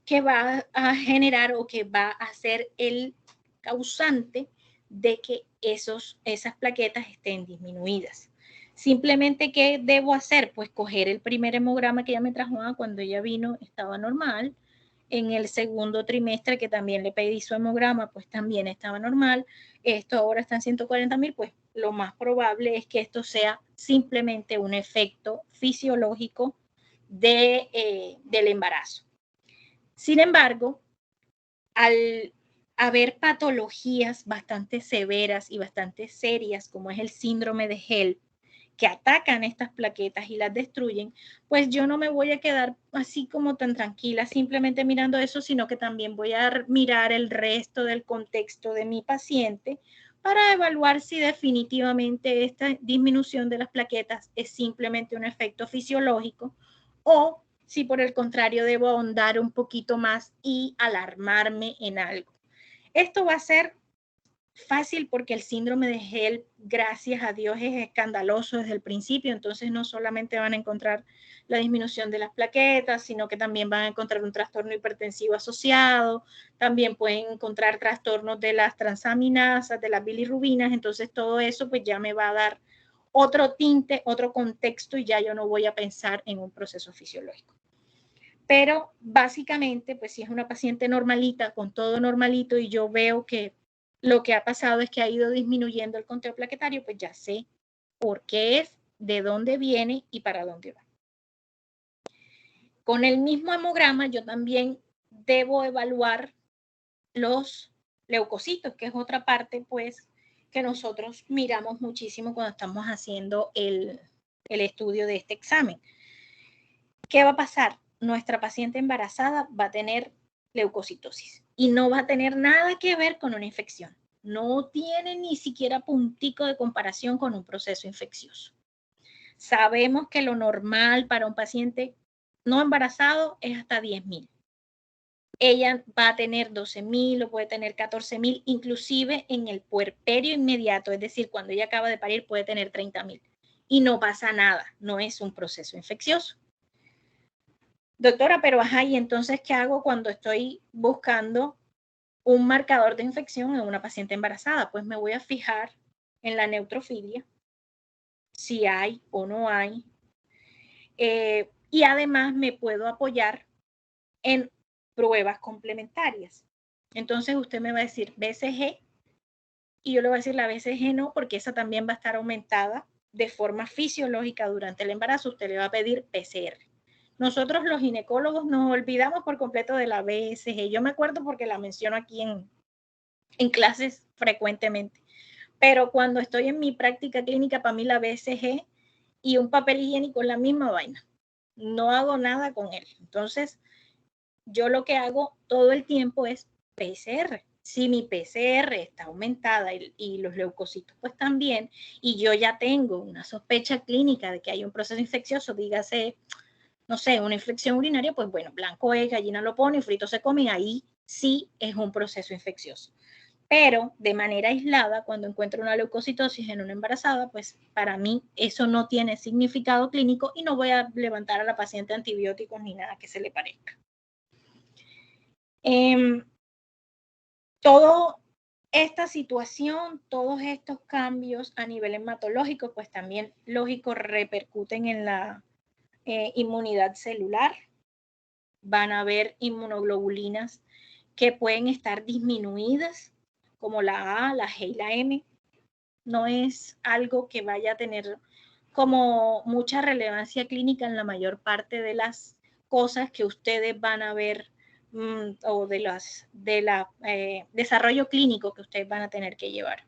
A: que va a generar o que va a ser el causante de que esas plaquetas estén disminuidas. Simplemente, ¿qué debo hacer? Pues coger el primer hemograma que ella me trajo cuando ella vino, estaba normal. En el segundo trimestre, que también le pedí su hemograma, pues también estaba normal. Esto ahora está en 140.000, pues lo más probable es que esto sea simplemente un efecto fisiológico del embarazo. Sin embargo, al haber patologías bastante severas y bastante serias, como es el síndrome de HELLP, que atacan estas plaquetas y las destruyen, pues yo no me voy a quedar así como tan tranquila simplemente mirando eso, sino que también voy a mirar el resto del contexto de mi paciente para evaluar si definitivamente esta disminución de las plaquetas es simplemente un efecto fisiológico o si por el contrario debo ahondar un poquito más y alarmarme en algo. Esto va a ser fácil porque el síndrome de HELLP, gracias a Dios, es escandaloso desde el principio, entonces no solamente van a encontrar la disminución de las plaquetas, sino que también van a encontrar un trastorno hipertensivo asociado, también pueden encontrar trastornos de las transaminasas, de las bilirrubinas, entonces todo eso pues ya me va a dar otro tinte, otro contexto y ya yo no voy a pensar en un proceso fisiológico. Pero básicamente, pues si es una paciente normalita, con todo normalito y yo veo que lo que ha pasado es que ha ido disminuyendo el conteo plaquetario, pues ya sé por qué es, de dónde viene y para dónde va. Con el mismo hemograma yo también debo evaluar los leucocitos, que es otra parte pues que nosotros miramos muchísimo cuando estamos haciendo el estudio de este examen. ¿Qué va a pasar? Nuestra paciente embarazada va a tener leucocitosis y no va a tener nada que ver con una infección. No tiene ni siquiera puntico de comparación con un proceso infeccioso. Sabemos que lo normal para un paciente no embarazado es hasta 10.000. Ella va a tener 12.000 o puede tener 14.000, inclusive en el puerperio inmediato, es decir, cuando ella acaba de parir puede tener 30.000 y no pasa nada, no es un proceso infeccioso. Doctora, pero ajá, ¿y entonces qué hago cuando estoy buscando un marcador de infección en una paciente embarazada? Pues me voy a fijar en la neutrofilia, si hay o no hay. Y además me puedo apoyar en pruebas complementarias. Entonces usted me va a decir BCG y yo le voy a decir la BCG no, porque esa también va a estar aumentada de forma fisiológica durante el embarazo. Usted le va a pedir PCR. Nosotros los ginecólogos nos olvidamos por completo de la BCG. Yo me acuerdo porque la menciono aquí en clases frecuentemente. Pero cuando estoy en mi práctica clínica, para mí la BCG y un papel higiénico es la misma vaina. No hago nada con él. Entonces, yo lo que hago todo el tiempo es PCR. Si mi PCR está aumentada y los leucocitos pues también, y yo ya tengo una sospecha clínica de que hay un proceso infeccioso, dígase, no sé, una infección urinaria, pues bueno, blanco es, gallina lo pone, frito se come, ahí sí es un proceso infeccioso. Pero de manera aislada, cuando encuentro una leucocitosis en una embarazada, pues para mí eso no tiene significado clínico y no voy a levantar a la paciente antibióticos ni nada que se le parezca. Toda esta situación, todos estos cambios a nivel hematológico, pues también lógico repercuten en la inmunidad celular. Van a haber inmunoglobulinas que pueden estar disminuidas, como la A, la G y la M. No es algo que vaya a tener como mucha relevancia clínica en la mayor parte de las cosas que ustedes van a ver o de desarrollo clínico que ustedes van a tener que llevar.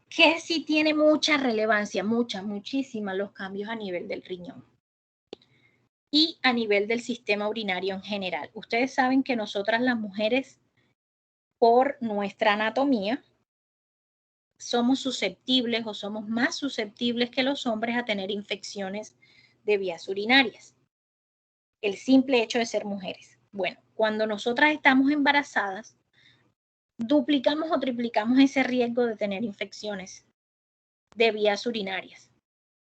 A: Que sí tiene mucha relevancia, muchísima, los cambios a nivel del riñón y a nivel del sistema urinario en general. Ustedes saben que nosotras las mujeres, por nuestra anatomía, somos susceptibles o somos más susceptibles que los hombres a tener infecciones de vías urinarias. El simple hecho de ser mujeres. Bueno, cuando nosotras estamos embarazadas, duplicamos o triplicamos ese riesgo de tener infecciones de vías urinarias.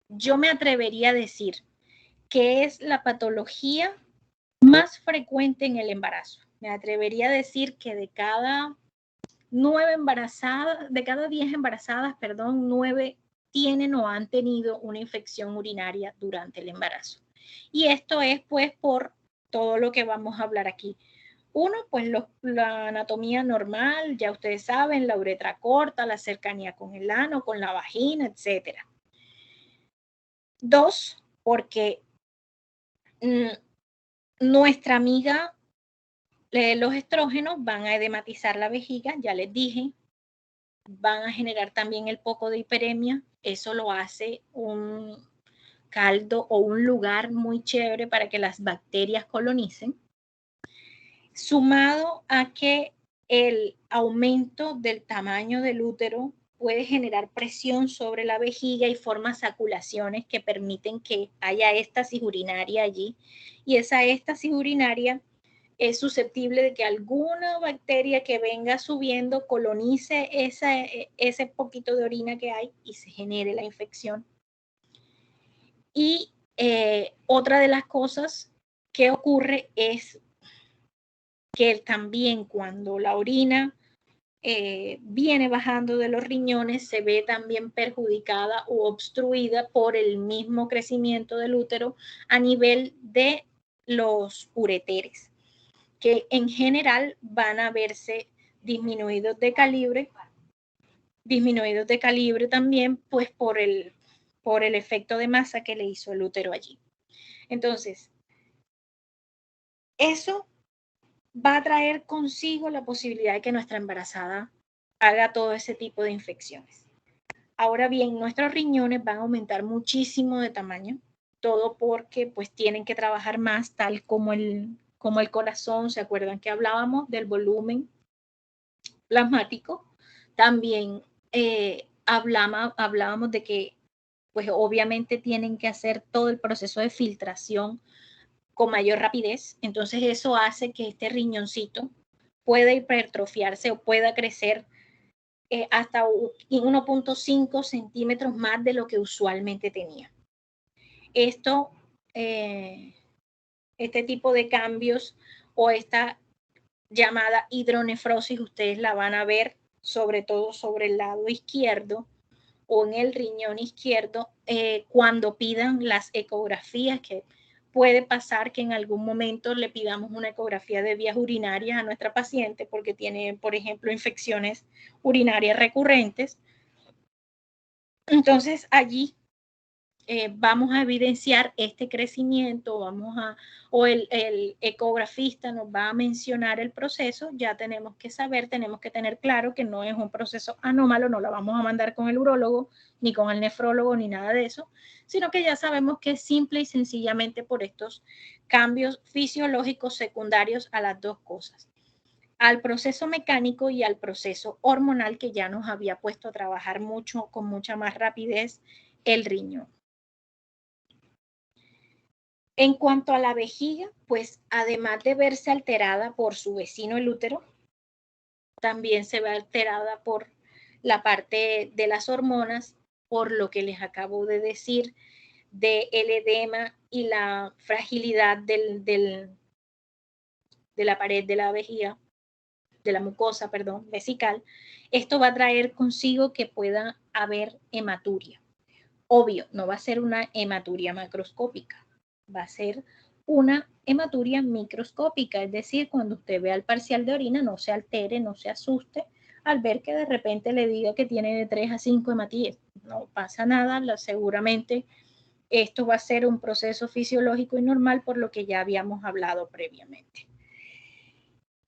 A: Yo me atrevería a decir que es la patología más frecuente en el embarazo. Me atrevería a decir que de cada 10 embarazadas, 9 tienen o han tenido una infección urinaria durante el embarazo. Y esto es pues por todo lo que vamos a hablar aquí. Uno, pues la anatomía normal, ya ustedes saben, la uretra corta, la cercanía con el ano, con la vagina, etc. 2, porque nuestra amiga, los estrógenos van a edematizar la vejiga, ya les dije, van a generar también el poco de hiperemia, eso lo hace un caldo o un lugar muy chévere para que las bacterias colonicen, sumado a que el aumento del tamaño del útero puede generar presión sobre la vejiga y forma saculaciones que permiten que haya éstasis urinaria allí, y esa éstasis urinaria es susceptible de que alguna bacteria que venga subiendo colonice ese poquito de orina que hay y se genere la infección. Y otra de las cosas que ocurre es que también cuando la orina viene bajando de los riñones, se ve también perjudicada o obstruida por el mismo crecimiento del útero a nivel de los ureteres, que en general van a verse disminuidos de calibre también, pues por el efecto de masa que le hizo el útero allí. Entonces, eso va a traer consigo la posibilidad de que nuestra embarazada haga todo ese tipo de infecciones. Ahora bien, nuestros riñones van a aumentar muchísimo de tamaño, todo porque pues tienen que trabajar más, tal como el corazón. ¿Se acuerdan que hablábamos del volumen plasmático? También hablábamos de que pues obviamente tienen que hacer todo el proceso de filtración con mayor rapidez. Entonces eso hace que este riñoncito pueda hipertrofiarse o pueda crecer hasta 1.5 centímetros más de lo que usualmente tenía. Esto, este tipo de cambios o esta llamada hidronefrosis, ustedes la van a ver sobre todo sobre el lado izquierdo o en el riñón izquierdo cuando pidan las ecografías, que puede pasar que en algún momento le pidamos una ecografía de vías urinarias a nuestra paciente porque tiene, por ejemplo, infecciones urinarias recurrentes. Entonces allí vamos a evidenciar este crecimiento, o el ecografista nos va a mencionar el proceso. Ya tenemos que saber, tenemos que tener claro que no es un proceso anómalo, no la vamos a mandar con el urólogo, ni con el nefrólogo, ni nada de eso, sino que ya sabemos que es simple y sencillamente por estos cambios fisiológicos secundarios a las dos cosas, al proceso mecánico y al proceso hormonal, que ya nos había puesto a trabajar mucho, con mucha más rapidez, el riñón. En cuanto a la vejiga, pues además de verse alterada por su vecino el útero, también se ve alterada por la parte de las hormonas, por lo que les acabo de decir, del edema y la fragilidad de la pared de la vejiga, de la mucosa, perdón, vesical. Esto va a traer consigo que pueda haber hematuria. Obvio, no va a ser una hematuria macroscópica, va a ser una hematuria microscópica, es decir, cuando usted vea el parcial de orina, no se altere, no se asuste al ver que de repente le diga que tiene de 3 a 5 hematíes. No pasa nada, seguramente esto va a ser un proceso fisiológico y normal, por lo que ya habíamos hablado previamente.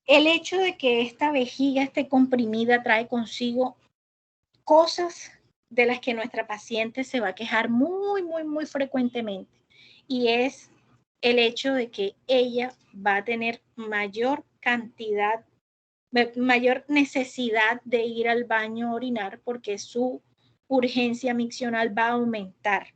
A: El hecho de que esta vejiga esté comprimida trae consigo cosas de las que nuestra paciente se va a quejar muy, muy, muy frecuentemente, y es el hecho de que ella va a tener mayor cantidad mayor necesidad de ir al baño a orinar, porque su urgencia miccional va a aumentar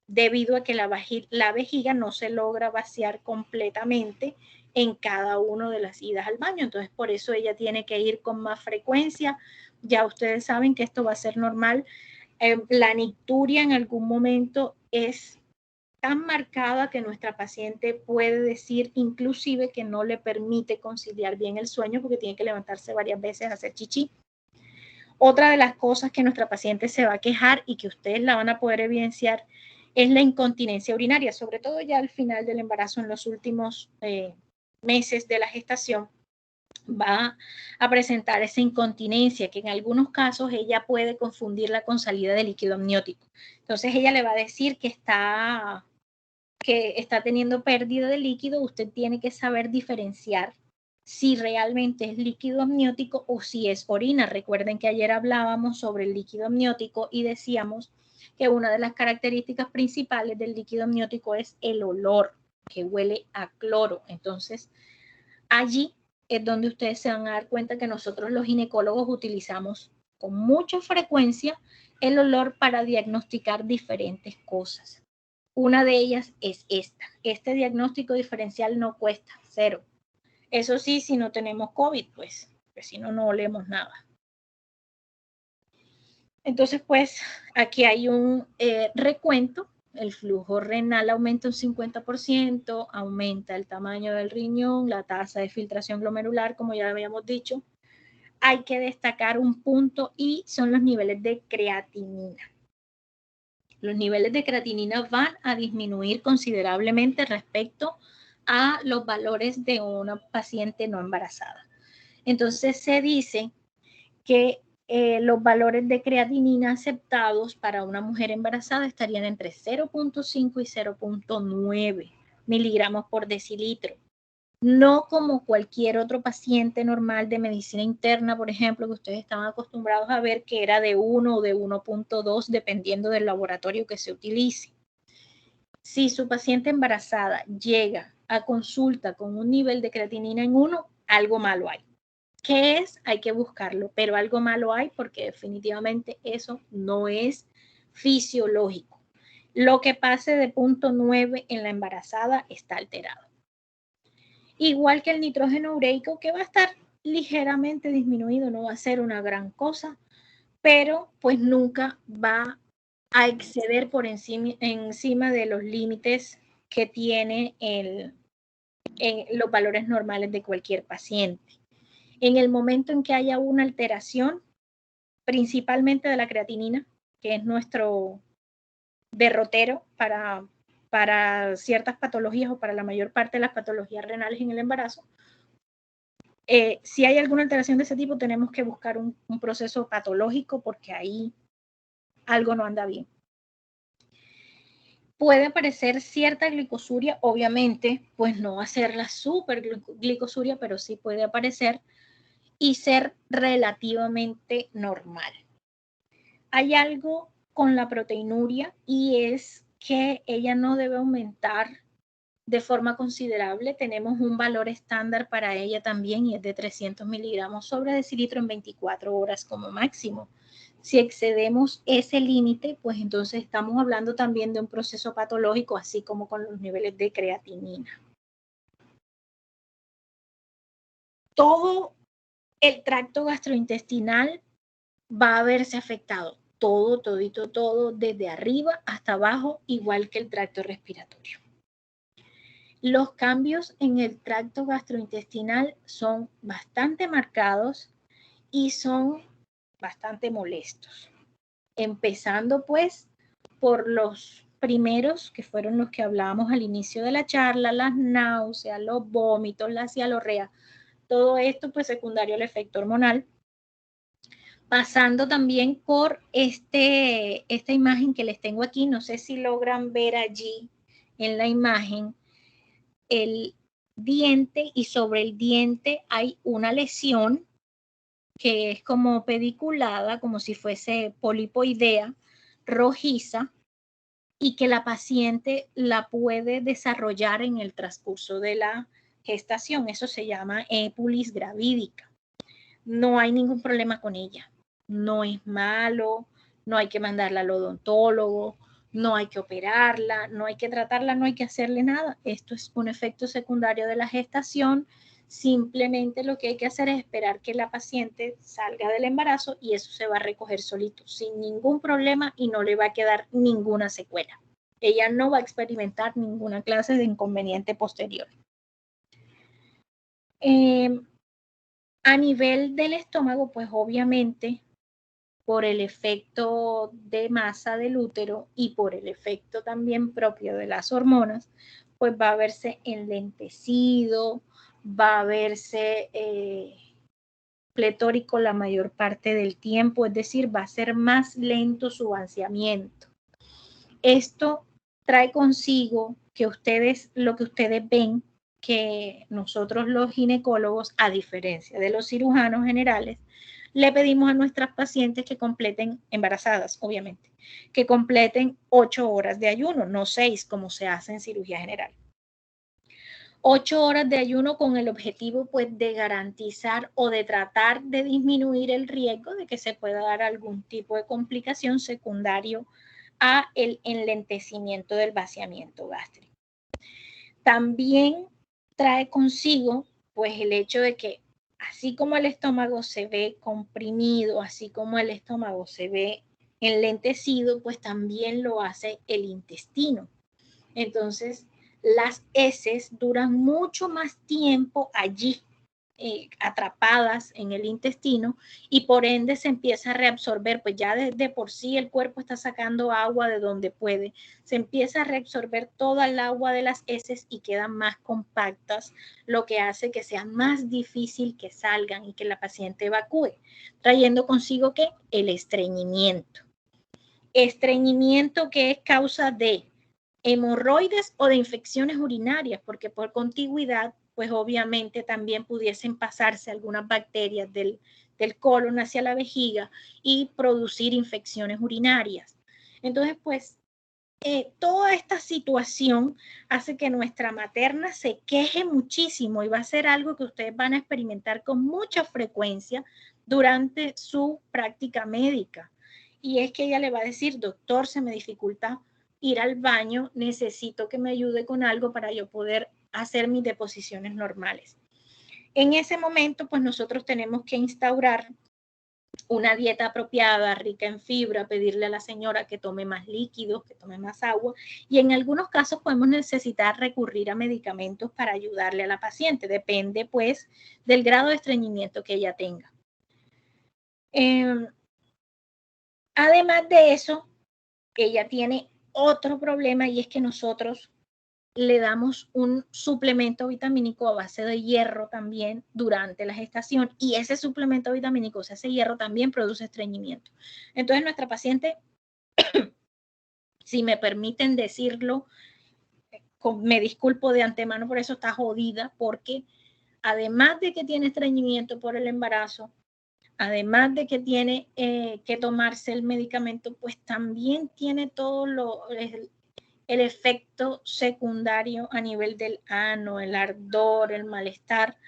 A: debido a que la vejiga no se logra vaciar completamente en cada una de las idas al baño. Entonces, por eso ella tiene que ir con más frecuencia. Ya ustedes saben que esto va a ser normal. La nicturia en algún momento es tan marcada que nuestra paciente puede decir inclusive que no le permite conciliar bien el sueño porque tiene que levantarse varias veces a hacer chichi. Otra de las cosas que nuestra paciente se va a quejar y que ustedes la van a poder evidenciar es la incontinencia urinaria, sobre todo ya al final del embarazo, en los últimos meses de la gestación, va a presentar esa incontinencia que en algunos casos ella puede confundirla con salida de líquido amniótico. Entonces ella le va a decir que está teniendo pérdida de líquido. Usted tiene que saber diferenciar si realmente es líquido amniótico o si es orina. Recuerden que ayer hablábamos sobre el líquido amniótico y decíamos que una de las características principales del líquido amniótico es el olor, que huele a cloro. Entonces, allí es donde ustedes se van a dar cuenta que nosotros los ginecólogos utilizamos con mucha frecuencia el olor para diagnosticar diferentes cosas. Una de ellas es esta. Este diagnóstico diferencial no cuesta, 0. Eso sí, si no tenemos COVID, pues si no, no olemos nada. Entonces, pues, aquí hay un recuento. El flujo renal aumenta un 50%, aumenta el tamaño del riñón, la tasa de filtración glomerular, como ya habíamos dicho. Hay que destacar un punto y son los niveles de creatinina. Los niveles de creatinina van a disminuir considerablemente respecto a los valores de una paciente no embarazada. Entonces se dice que los valores de creatinina aceptados para una mujer embarazada estarían entre 0.5 y 0.9 miligramos por decilitro. No como cualquier otro paciente normal de medicina interna, por ejemplo, que ustedes estaban acostumbrados a ver que era de 1 o de 1.2, dependiendo del laboratorio que se utilice. Si su paciente embarazada llega a consulta con un nivel de creatinina en 1, algo malo hay. ¿Qué es? Hay que buscarlo, pero algo malo hay porque definitivamente eso no es fisiológico. Lo que pase de 0.9 en la embarazada está alterado. Igual que el nitrógeno ureico, que va a estar ligeramente disminuido, no va a ser una gran cosa, pero pues nunca va a exceder por encima de los límites que tiene los valores normales de cualquier paciente. En el momento en que haya una alteración, principalmente de la creatinina, que es nuestro derrotero para ciertas patologías o para la mayor parte de las patologías renales en el embarazo, si hay alguna alteración de ese tipo, tenemos que buscar un proceso patológico porque ahí algo no anda bien. Puede aparecer cierta glicosuria, obviamente, pues no va a ser la superglicosuria, pero sí puede aparecer y ser relativamente normal. Hay algo con la proteinuria y es que ella no debe aumentar de forma considerable. Tenemos un valor estándar para ella también y es de 300 miligramos sobre decilitro en 24 horas como máximo. Si excedemos ese límite, pues entonces estamos hablando también de un proceso patológico, así como con los niveles de creatinina. Todo el tracto gastrointestinal va a verse afectado. Todo, desde arriba hasta abajo, igual que el tracto respiratorio. Los cambios en el tracto gastrointestinal son bastante marcados y son bastante molestos. Empezando pues por los primeros, que fueron los que hablábamos al inicio de la charla, las náuseas, los vómitos, la cialorrea, todo esto pues secundario al efecto hormonal. Pasando también por esta imagen que les tengo aquí, no sé si logran ver allí en la imagen el diente y sobre el diente hay una lesión que es como pediculada, como si fuese polipoidea, rojiza, y que la paciente la puede desarrollar en el transcurso de la gestación. Eso se llama épulis gravídica. no hay ningún problema con ella. No es malo, no hay que mandarla al odontólogo, no hay que operarla, no hay que tratarla, no hay que hacerle nada. Esto es un efecto secundario de la gestación. Simplemente lo que hay que hacer es esperar que la paciente salga del embarazo y eso se va a recoger solito, sin ningún problema y no le va a quedar ninguna secuela. Ella no va a experimentar ninguna clase de inconveniente posterior. A nivel del estómago, pues obviamente por el efecto de masa del útero y por el efecto también propio de las hormonas, pues va a verse enlentecido, va a verse pletórico la mayor parte del tiempo, es decir, va a ser más lento su vaciamiento. Esto trae consigo que lo que ustedes ven, que nosotros los ginecólogos, a diferencia de los cirujanos generales, le pedimos a nuestras pacientes que completen, embarazadas obviamente, que completen 8 horas de ayuno, no 6 como se hace en cirugía general. 8 horas de ayuno con el objetivo pues de garantizar o de tratar de disminuir el riesgo de que se pueda dar algún tipo de complicación secundario a el enlentecimiento del vaciamiento gástrico. También trae consigo pues el hecho de que así como el estómago se ve comprimido, así como el estómago se ve enlentecido, pues también lo hace el intestino. Entonces, las heces duran mucho más tiempo allí, atrapadas en el intestino, y por ende se empieza a reabsorber, pues ya de por sí el cuerpo está sacando agua de donde puede, se empieza a reabsorber toda el agua de las heces y quedan más compactas, lo que hace que sea más difícil que salgan y que la paciente evacúe, trayendo consigo que el estreñimiento. Estreñimiento que es causa de hemorroides o de infecciones urinarias, porque por contigüidad, pues obviamente también pudiesen pasarse algunas bacterias del colon hacia la vejiga y producir infecciones urinarias. Entonces, pues, toda esta situación hace que nuestra materna se queje muchísimo y va a ser algo que ustedes van a experimentar con mucha frecuencia durante su práctica médica. Y es que ella le va a decir, doctor, se me dificulta ir al baño, necesito que me ayude con algo para yo poder hacer mis deposiciones normales. En ese momento, pues nosotros tenemos que instaurar una dieta apropiada, rica en fibra, pedirle a la señora que tome más líquidos, que tome más agua, y en algunos casos podemos necesitar recurrir a medicamentos para ayudarle a la paciente, depende pues del grado de estreñimiento que ella tenga. Además de eso, ella tiene otro problema y es que nosotros le damos un suplemento vitamínico a base de hierro también durante la gestación y ese suplemento vitamínico, o sea, ese hierro también produce estreñimiento. Entonces nuestra paciente, si me permiten decirlo, me disculpo de antemano por eso, está jodida porque además de que tiene estreñimiento por el embarazo, además de que tiene que tomarse el medicamento, pues también tiene todo el efecto secundario a nivel del ano, el ardor, el malestar.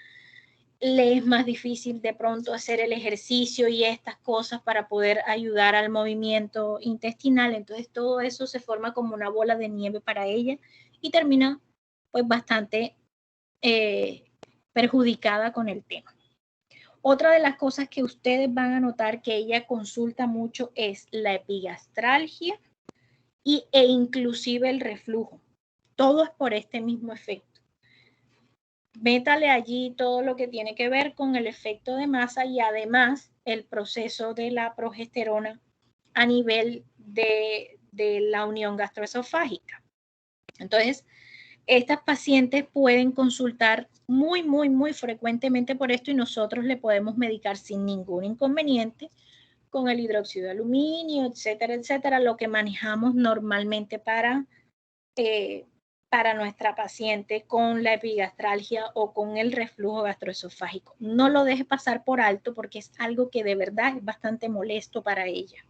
A: Le es más difícil de pronto hacer el ejercicio y estas cosas para poder ayudar al movimiento intestinal. Entonces todo eso se forma como una bola de nieve para ella y termina pues bastante perjudicada con el tema. Otra de las cosas que ustedes van a notar que ella consulta mucho es la epigastralgia e inclusive el reflujo. Todo es por este mismo efecto. Métale allí todo lo que tiene que ver con el efecto de masa y además el proceso de la progesterona a nivel de la unión gastroesofágica. Entonces, estas pacientes pueden consultar muy frecuentemente por esto y nosotros le podemos medicar sin ningún inconveniente con el hidróxido de aluminio, etcétera, lo que manejamos normalmente para nuestra paciente con la epigastralgia o con el reflujo gastroesofágico. No lo deje pasar por alto porque es algo que de verdad es bastante molesto para ella.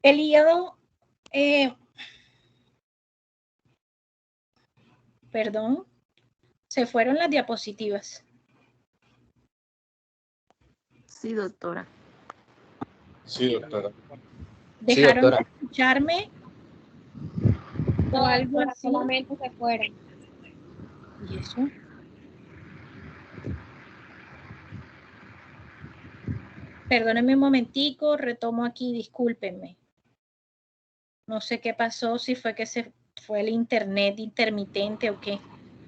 A: El hígado, perdón, Se fueron las diapositivas.
D: Sí, doctora.
F: Sí, doctora.
A: ¿Dejaron
F: doctora.
A: de escucharme o
B: No,
A: algo
B: doctora,
A: así?
B: solamente se fueron.
A: ¿Y eso? Perdónenme un momentico, retomo aquí, discúlpenme. No sé qué pasó, si fue que se fue el internet intermitente o qué.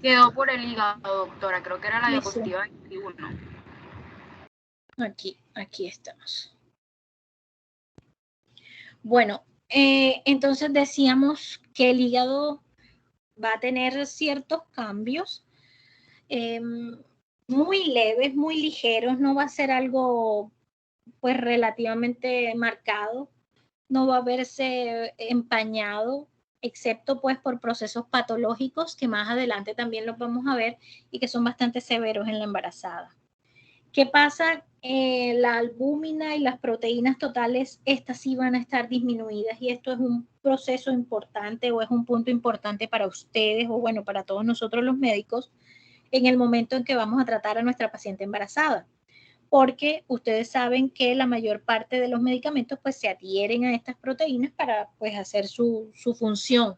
G: Quedó por el hígado, doctora. Creo que era la
A: Sí,
G: diapositiva 21.
A: Aquí estamos. Bueno, entonces decíamos que el hígado va a tener ciertos cambios muy leves, muy ligeros, no va a ser algo pues relativamente marcado, no va a verse empañado, excepto pues por procesos patológicos que más adelante también los vamos a ver y que son bastante severos en la embarazada. ¿Qué pasa? La albúmina y las proteínas totales, estas sí van a estar disminuidas y esto es un proceso importante o es un punto importante para ustedes o bueno, para todos nosotros los médicos en el momento en que vamos a tratar a nuestra paciente embarazada. Porque ustedes saben que la mayor parte de los medicamentos pues se adhieren a estas proteínas para pues hacer su función.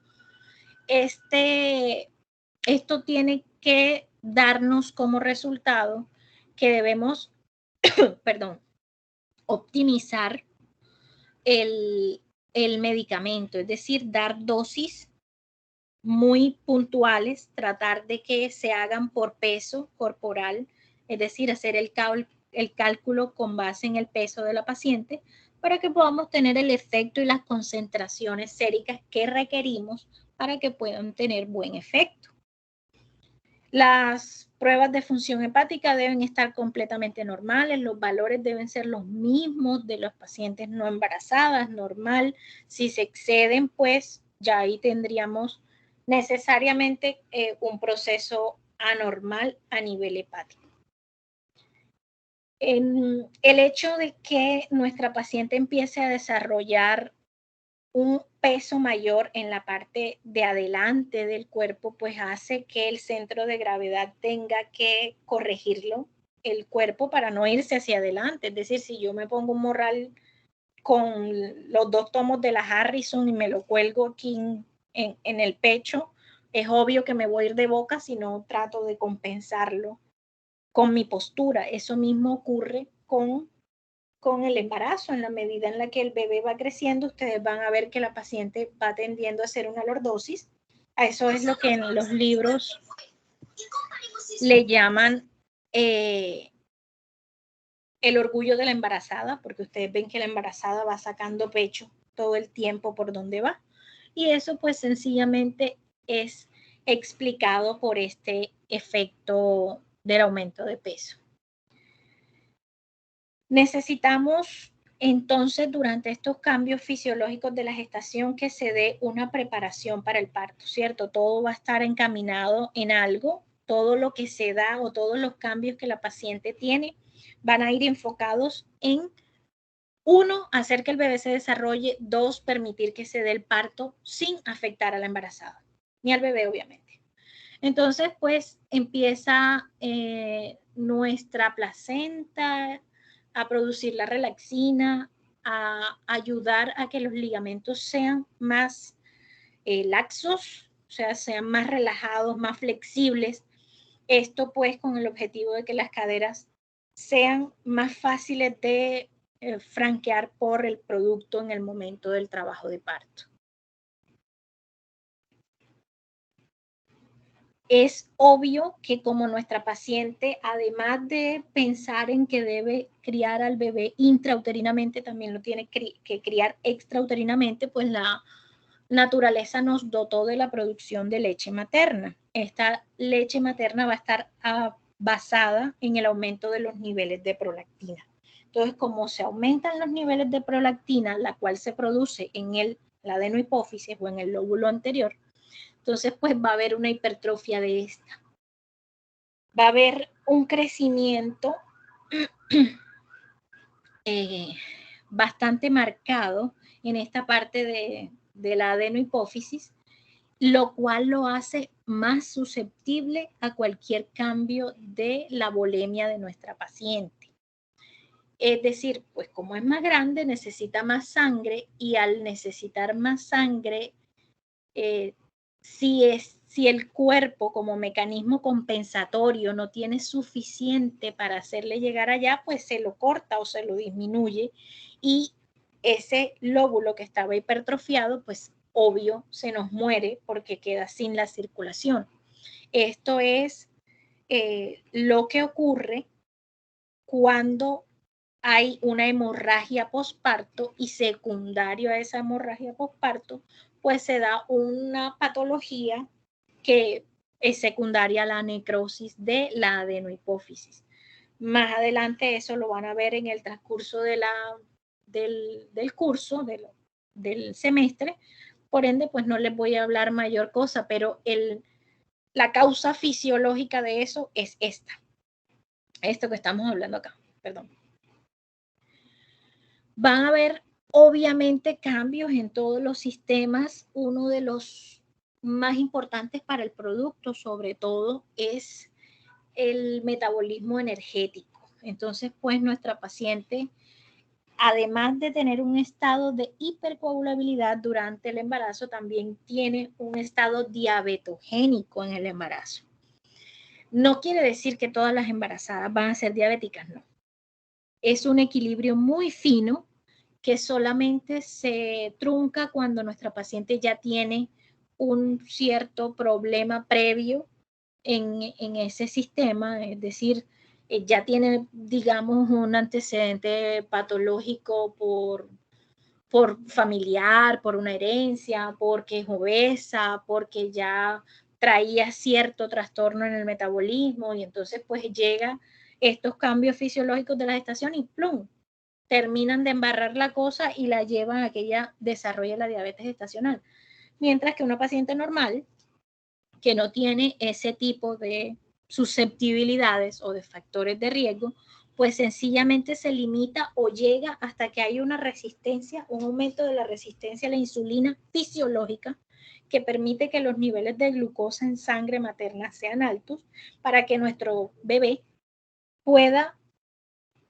A: Esto tiene que darnos como resultado que debemos, optimizar el medicamento, es decir, dar dosis muy puntuales, tratar de que se hagan por peso corporal, es decir, hacer el cálculo con base en el peso de la paciente para que podamos tener el efecto y las concentraciones séricas que requerimos para que puedan tener buen efecto. Las pruebas de función hepática deben estar completamente normales, los valores deben ser los mismos de los pacientes no embarazadas, normal. Si se exceden, pues ya ahí tendríamos necesariamente un proceso anormal a nivel hepático. El hecho de que nuestra paciente empiece a desarrollar un peso mayor en la parte de adelante del cuerpo, pues hace que el centro de gravedad tenga que corregirlo el cuerpo para no irse hacia adelante. Es decir, si yo me pongo un morral con los 2 tomos de la Harrison y me lo cuelgo aquí en el pecho, es obvio que me voy a ir de boca si no trato de compensarlo con mi postura. Eso mismo ocurre con el embarazo. En la medida en la que el bebé va creciendo, ustedes van a ver que la paciente va tendiendo a hacer una lordosis. A eso es lo que en los libros le llaman el orgullo de la embarazada, porque ustedes ven que la embarazada va sacando pecho todo el tiempo por donde va. Y eso pues sencillamente es explicado por este efecto del aumento de peso. Necesitamos entonces durante estos cambios fisiológicos de la gestación que se dé una preparación para el parto, ¿cierto? Todo va a estar encaminado en algo, todo lo que se da o todos los cambios que la paciente tiene van a ir enfocados en 1, hacer que el bebé se desarrolle, 2, permitir que se dé el parto sin afectar a la embarazada, ni al bebé obviamente. Entonces, pues empieza nuestra placenta a producir la relaxina, a ayudar a que los ligamentos sean más laxos, o sea, sean más relajados, más flexibles. Esto pues con el objetivo de que las caderas sean más fáciles de franquear por el producto en el momento del trabajo de parto. Es obvio que como nuestra paciente, además de pensar en que debe criar al bebé intrauterinamente, también lo tiene que criar extrauterinamente, pues la naturaleza nos dotó de la producción de leche materna. Esta leche materna va a estar basada en el aumento de los niveles de prolactina. Entonces, como se aumentan los niveles de prolactina, la cual se produce en la adenohipófisis o en el lóbulo anterior, entonces pues va a haber una hipertrofia de esta. Va a haber un crecimiento bastante marcado en esta parte de la adenohipófisis, lo cual lo hace más susceptible a cualquier cambio de la volemia de nuestra paciente. Es decir, pues como es más grande, necesita más sangre y al necesitar más sangre, si el cuerpo como mecanismo compensatorio no tiene suficiente para hacerle llegar allá, pues se lo corta o se lo disminuye y ese lóbulo que estaba hipertrofiado, pues obvio se nos muere porque queda sin la circulación. Esto es lo que ocurre cuando hay una hemorragia posparto y secundario a esa hemorragia posparto, pues se da una patología que es secundaria a la necrosis de la adenohipófisis. Más adelante eso lo van a ver en el transcurso del curso, del semestre. Por ende, pues no les voy a hablar mayor cosa, pero la causa fisiológica de eso es esto que estamos hablando acá, perdón. Van a haber obviamente cambios en todos los sistemas. Uno de los más importantes para el producto, sobre todo, es el metabolismo energético. Entonces, pues nuestra paciente, además de tener un estado de hipercoagulabilidad durante el embarazo, también tiene un estado diabetogénico en el embarazo. No quiere decir que todas las embarazadas van a ser diabéticas, no. Es un equilibrio muy fino que solamente se trunca cuando nuestra paciente ya tiene un cierto problema previo en ese sistema, es decir, ya tiene, digamos, un antecedente patológico por familiar, por una herencia, porque es obesa, porque ya traía cierto trastorno en el metabolismo y entonces pues llega estos cambios fisiológicos de la gestación y ¡plum! Terminan de embarrar la cosa y la llevan a que ella desarrolle la diabetes gestacional. Mientras que una paciente normal que no tiene ese tipo de susceptibilidades o de factores de riesgo, pues sencillamente se limita o llega hasta que hay una resistencia, un aumento de la resistencia a la insulina fisiológica que permite que los niveles de glucosa en sangre materna sean altos para que nuestro bebé pueda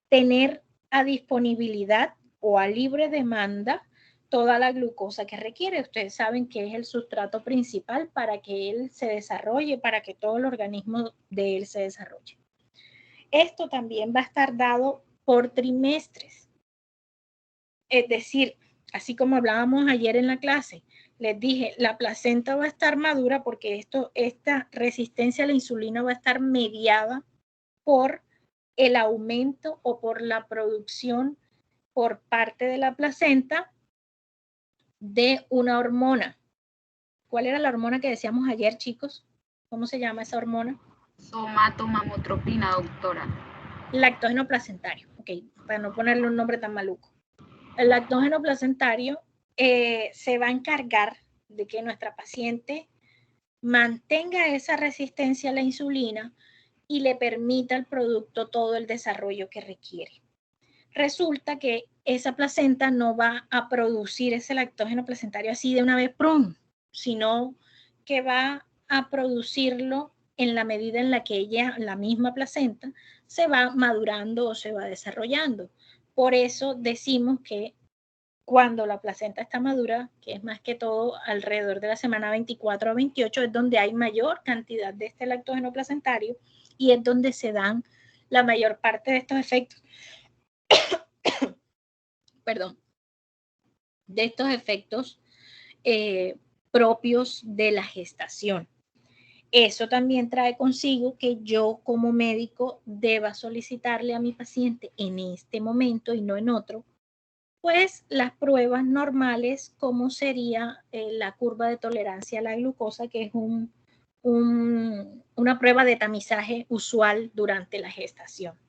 A: tener a disponibilidad o a libre demanda toda la glucosa que requiere. Ustedes saben que es el sustrato principal para que él se desarrolle, para que todo el organismo de él se desarrolle. Esto también va a estar dado por trimestres. Es decir, así como hablábamos ayer en la clase, les dije, la placenta va a estar madura porque esta resistencia a la insulina va a estar mediada por el aumento o por la producción por parte de la placenta de una hormona. ¿Cuál era la hormona que decíamos ayer, chicos? ¿Cómo se llama esa hormona?
G: Somatomamotropina, doctora.
A: Lactógeno placentario. Ok, para no ponerle un nombre tan maluco. El lactógeno placentario se va a encargar de que nuestra paciente mantenga esa resistencia a la insulina y le permita al producto todo el desarrollo que requiere. Resulta que esa placenta no va a producir ese lactógeno placentario así de una vez, ¡prum!, sino que va a producirlo en la medida en la que ella, la misma placenta, se va madurando o se va desarrollando. Por eso decimos que cuando la placenta está madura, que es más que todo alrededor de la semana 24 a 28, es donde hay mayor cantidad de este lactógeno placentario y es donde se dan la mayor parte de estos efectos. Perdón, de estos efectos propios de la gestación. Eso también trae consigo que yo como médico deba solicitarle a mi paciente en este momento y no en otro, pues las pruebas normales, como sería la curva de tolerancia a la glucosa, que es una prueba de tamizaje usual durante la gestación.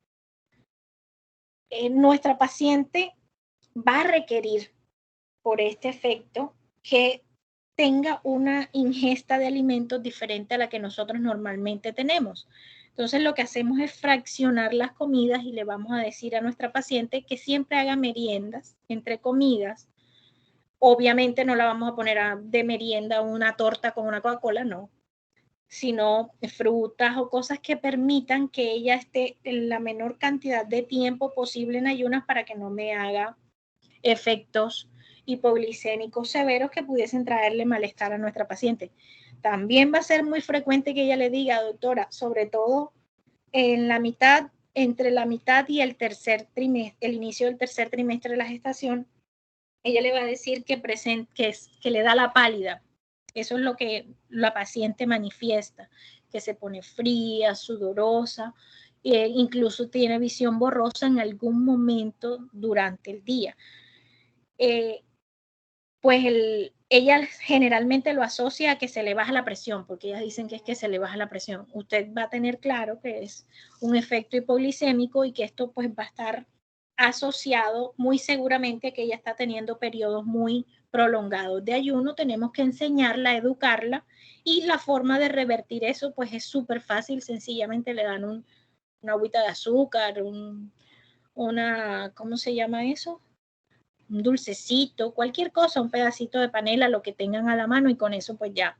A: Nuestra paciente va a requerir por este efecto que tenga una ingesta de alimentos diferente a la que nosotros normalmente tenemos. Entonces lo que hacemos es fraccionar las comidas y le vamos a decir a nuestra paciente que siempre haga meriendas entre comidas. Obviamente no la vamos a poner de merienda una torta con una Coca-Cola, no. sino frutas o cosas que permitan que ella esté en la menor cantidad de tiempo posible en ayunas para que no me haga efectos hipoglicémicos severos que pudiesen traerle malestar a nuestra paciente. También va a ser muy frecuente que ella le diga, doctora, sobre todo en la mitad, entre la mitad y el tercer trimestre, el inicio del tercer trimestre de la gestación, ella le va a decir que le da la pálida. Eso es lo que la paciente manifiesta, que se pone fría, sudorosa, incluso tiene visión borrosa en algún momento durante el día. Pues ella generalmente lo asocia a que se le baja la presión, porque ellas dicen que es que se le baja la presión. Usted va a tener claro que es un efecto hipoglicémico y que esto pues va a estar asociado muy seguramente a que ella está teniendo periodos muy prolongados de ayuno. Tenemos que enseñarla, educarla, y la forma de revertir eso pues es súper fácil. Sencillamente le dan una agüita de azúcar, ¿cómo se llama eso? Un dulcecito, cualquier cosa, un pedacito de panela, lo que tengan a la mano, y con eso pues ya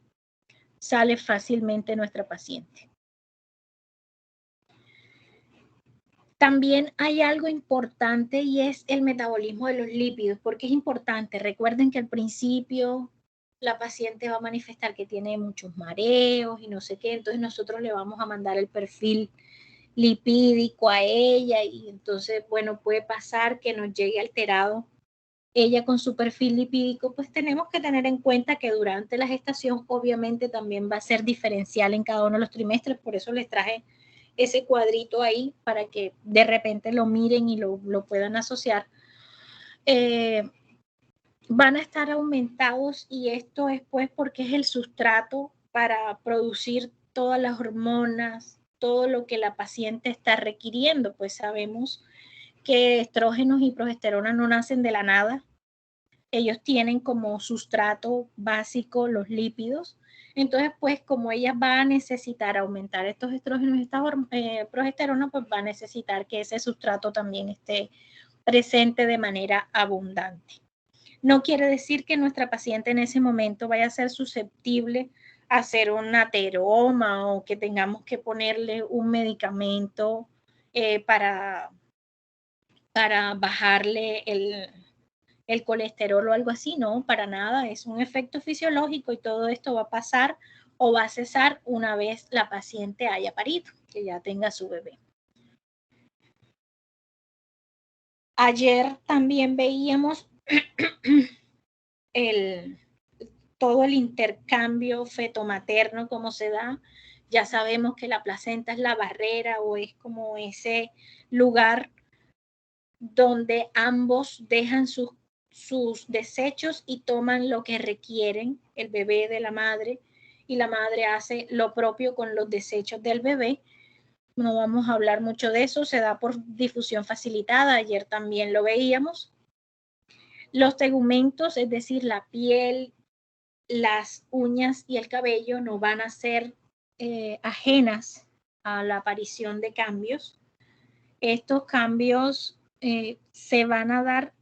A: sale fácilmente nuestra paciente. También hay algo importante y es el metabolismo de los lípidos. ¿Por qué es importante? Recuerden que al principio la paciente va a manifestar que tiene muchos mareos y no sé qué, entonces nosotros le vamos a mandar el perfil lipídico a ella y entonces, bueno, puede pasar que nos llegue alterado ella con su perfil lipídico. Pues tenemos que tener en cuenta que durante la gestación obviamente también va a ser diferencial en cada uno de los trimestres, por eso les traje ese cuadrito ahí para que de repente lo miren y lo puedan asociar. Van a estar aumentados, y esto es pues porque es el sustrato para producir todas las hormonas, todo lo que la paciente está requiriendo. Pues sabemos que estrógenos y progesterona no nacen de la nada. Ellos tienen como sustrato básico los lípidos. Entonces, pues como ella va a necesitar aumentar estos estrógenos y esta progesterona, pues va a necesitar que ese sustrato también esté presente de manera abundante. No quiere decir que nuestra paciente en ese momento vaya a ser susceptible a hacer un ateroma o que tengamos que ponerle un medicamento para bajarle el colesterol o algo así. No, para nada, es un efecto fisiológico y todo esto va a pasar o va a cesar una vez la paciente haya parido, que ya tenga su bebé. Ayer también veíamos todo el intercambio feto-materno, cómo se da. Ya sabemos que la placenta es la barrera o es como ese lugar donde ambos dejan sus desechos y toman lo que requieren el bebé de la madre, y la madre hace lo propio con los desechos del bebé. No vamos a hablar mucho de eso, se da por difusión facilitada, ayer también lo veíamos. Los tegumentos, es decir, la piel, las uñas y el cabello, no van a ser ajenas a la aparición de cambios. Estos cambios se van a dar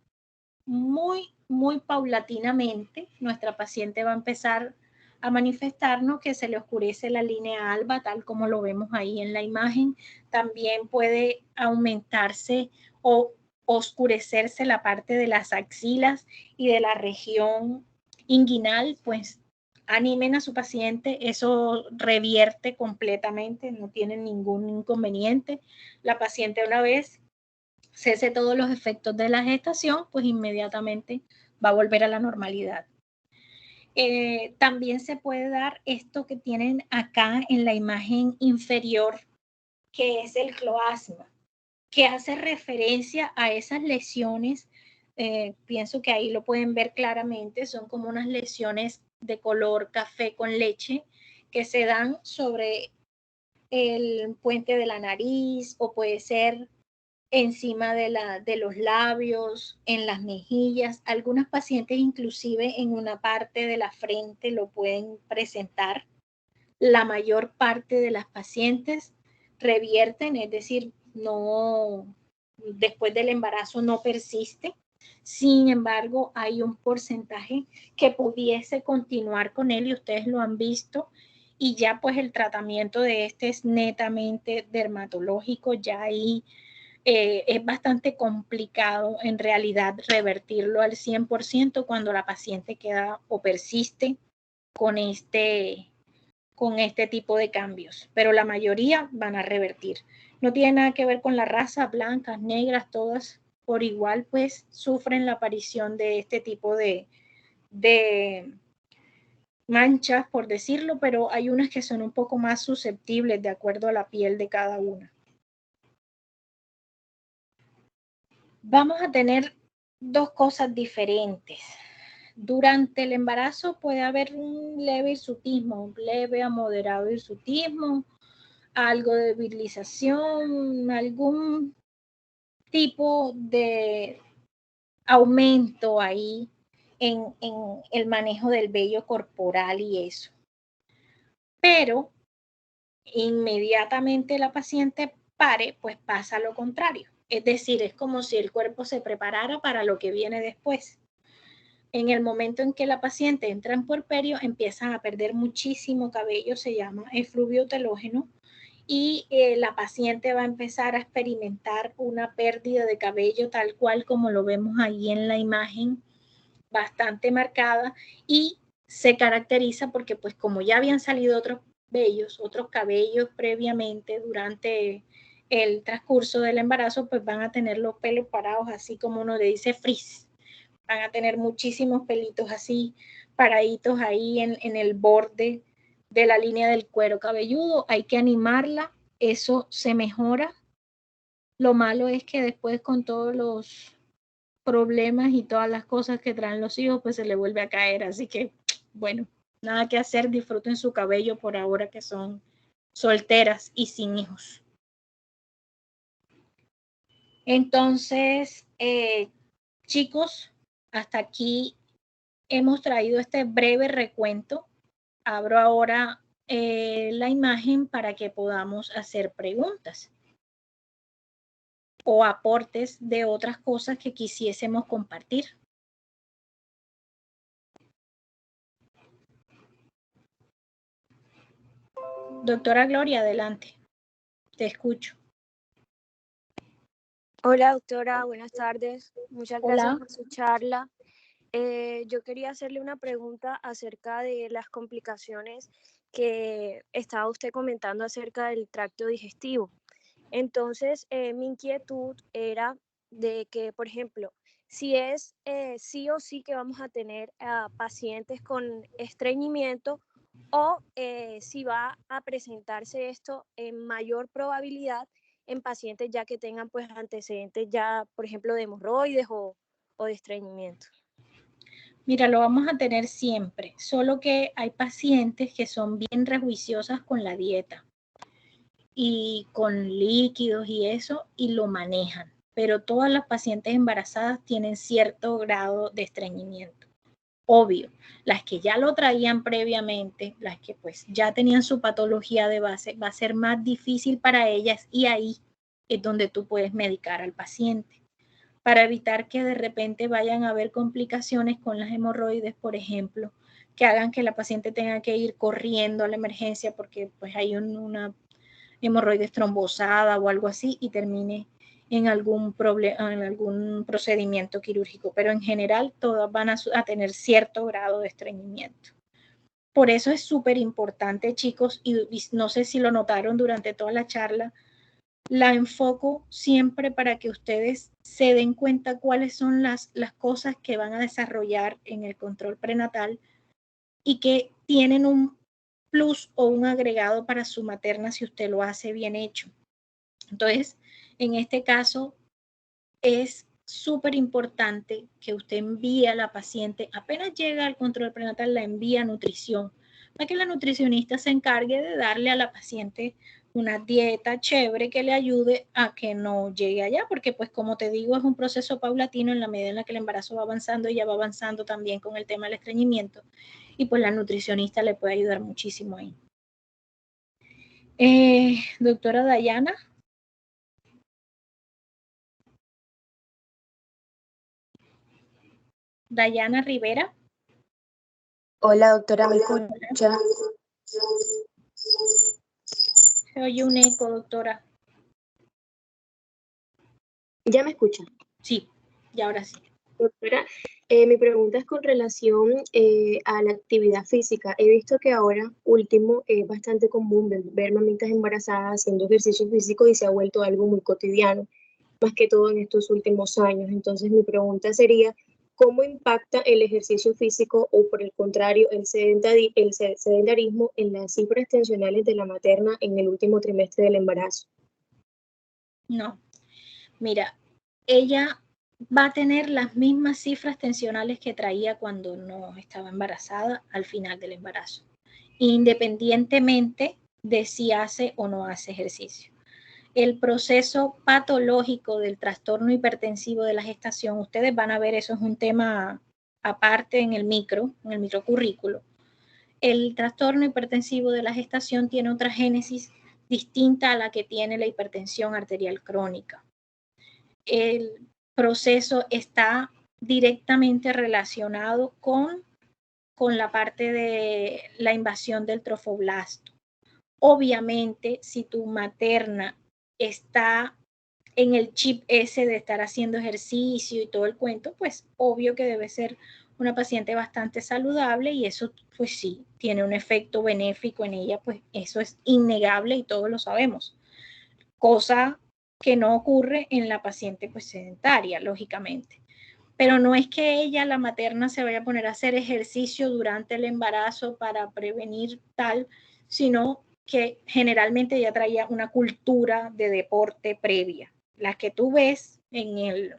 A: muy, muy paulatinamente. Nuestra paciente va a empezar a manifestarnos que se le oscurece la línea alba, tal como lo vemos ahí en la imagen. También puede aumentarse o oscurecerse la parte de las axilas y de la región inguinal. Pues animen a su paciente, eso revierte completamente, no tiene ningún inconveniente. La paciente, una vez cese todos los efectos de la gestación, pues inmediatamente va a volver a la normalidad. También se puede dar esto que tienen acá en la imagen inferior, que es el cloasma, que hace referencia a esas lesiones. Pienso que ahí lo pueden ver claramente, son como unas lesiones de color café con leche que se dan sobre el puente de la nariz, o puede ser encima de los labios, en las mejillas. Algunas pacientes inclusive en una parte de la frente lo pueden presentar. La mayor parte de las pacientes revierten, es decir, no, después del embarazo no persiste. Sin embargo, hay un porcentaje que pudiese continuar con él, y ustedes lo han visto, y ya pues el tratamiento de este es netamente dermatológico, ya ahí es bastante complicado en realidad revertirlo al 100% cuando la paciente queda o persiste con este tipo de cambios, pero la mayoría van a revertir. No tiene nada que ver con la raza, blancas, negras, todas por igual pues sufren la aparición de este tipo de manchas, por decirlo, pero hay unas que son un poco más susceptibles de acuerdo a la piel de cada una. Vamos a tener dos cosas diferentes. Durante el embarazo puede haber un leve hirsutismo, un leve a moderado hirsutismo, algo de virilización, algún tipo de aumento ahí en el manejo del vello corporal y eso. Pero inmediatamente la paciente pare, pues pasa lo contrario. Es decir, es como si el cuerpo se preparara para lo que viene después. En el momento en que la paciente entra en puerperio, empiezan a perder muchísimo cabello, se llama efluvio telógeno, y la paciente va a empezar a experimentar una pérdida de cabello tal cual como lo vemos ahí en la imagen, bastante marcada, y se caracteriza porque pues como ya habían salido otros cabellos previamente durante el transcurso del embarazo, pues van a tener los pelos parados, así como uno le dice frizz. Van a tener muchísimos pelitos así paraditos ahí en el borde de la línea del cuero cabelludo. Hay que animarla, eso se mejora. Lo malo es que después con todos los problemas y todas las cosas que traen los hijos, pues se le vuelve a caer. Así que, bueno, nada que hacer, disfruten su cabello por ahora que son solteras y sin hijos. Entonces, chicos, hasta aquí hemos traído este breve recuento. Abro ahora la imagen para que podamos hacer preguntas o aportes de otras cosas que quisiésemos compartir. Doctora Gloria, adelante. Te escucho.
H: Hola doctora, buenas tardes. Muchas gracias
A: Hola.
H: por su charla. Yo quería hacerle una pregunta acerca de las complicaciones que estaba usted comentando acerca del tracto digestivo. Entonces, mi inquietud era de que, por ejemplo, si es sí o sí que vamos a tener a pacientes con estreñimiento o si va a presentarse esto en mayor probabilidad en pacientes ya que tengan pues antecedentes ya, por ejemplo, de hemorroides o de estreñimiento.
A: Mira, lo vamos a tener siempre, solo que hay pacientes que son bien rejuiciosas con la dieta y con líquidos y eso, y lo manejan. Pero todas las pacientes embarazadas tienen cierto grado de estreñimiento. Obvio, las que ya lo traían previamente, las que pues ya tenían su patología de base, va a ser más difícil para ellas y ahí es donde tú puedes medicar al paciente para evitar que de repente vayan a haber complicaciones con las hemorroides, por ejemplo, que hagan que la paciente tenga que ir corriendo a la emergencia porque pues hay una hemorroides trombosada o algo así y termine en algún problema, en algún procedimiento quirúrgico, pero en general todas van a tener cierto grado de estreñimiento. Por eso es súper importante, chicos, y no sé si lo notaron durante toda la charla, la enfoco siempre para que ustedes se den cuenta cuáles son las cosas que van a desarrollar en el control prenatal y que tienen un plus o un agregado para su materna si usted lo hace bien hecho. Entonces, en este caso, es súper importante que usted envíe a la paciente, apenas llega al control prenatal, la envía a nutrición, para que la nutricionista se encargue de darle a la paciente una dieta chévere que le ayude a que no llegue allá, porque pues como te digo, es un proceso paulatino en la medida en la que el embarazo va avanzando, ella va avanzando también con el tema del estreñimiento, y pues la nutricionista le puede ayudar muchísimo ahí. Doctora Dayana. Dayana Rivera.
H: Hola doctora, ¿me escucha?
A: Se oye un eco, doctora.
I: ¿Ya me escuchan?
A: Sí, y ahora sí.
I: Doctora, mi pregunta es con relación a la actividad física. He visto que ahora último es bastante común ver mamitas embarazadas haciendo ejercicio físico y se ha vuelto algo muy cotidiano, más que todo en estos últimos años. Entonces mi pregunta sería, ¿cómo impacta el ejercicio físico o por el contrario el sedentarismo en las cifras tensionales de la materna en el último trimestre del embarazo?
A: No, mira, ella va a tener las mismas cifras tensionales que traía cuando no estaba embarazada al final del embarazo, independientemente de si hace o no hace ejercicio. El proceso patológico del trastorno hipertensivo de la gestación, ustedes van a ver, eso es un tema aparte en el microcurrículo. El trastorno hipertensivo de la gestación tiene otra génesis distinta a la que tiene la hipertensión arterial crónica. El proceso está directamente relacionado con la parte de la invasión del trofoblasto. Obviamente, si tu materna está en el chip ese de estar haciendo ejercicio y todo el cuento, pues obvio que debe ser una paciente bastante saludable y eso pues sí, tiene un efecto benéfico en ella, pues eso es innegable y todos lo sabemos. Cosa que no ocurre en la paciente pues sedentaria, lógicamente. Pero no es que ella, la materna, se vaya a poner a hacer ejercicio durante el embarazo para prevenir tal, sino que generalmente ella traía una cultura de deporte previa. La que tú ves en el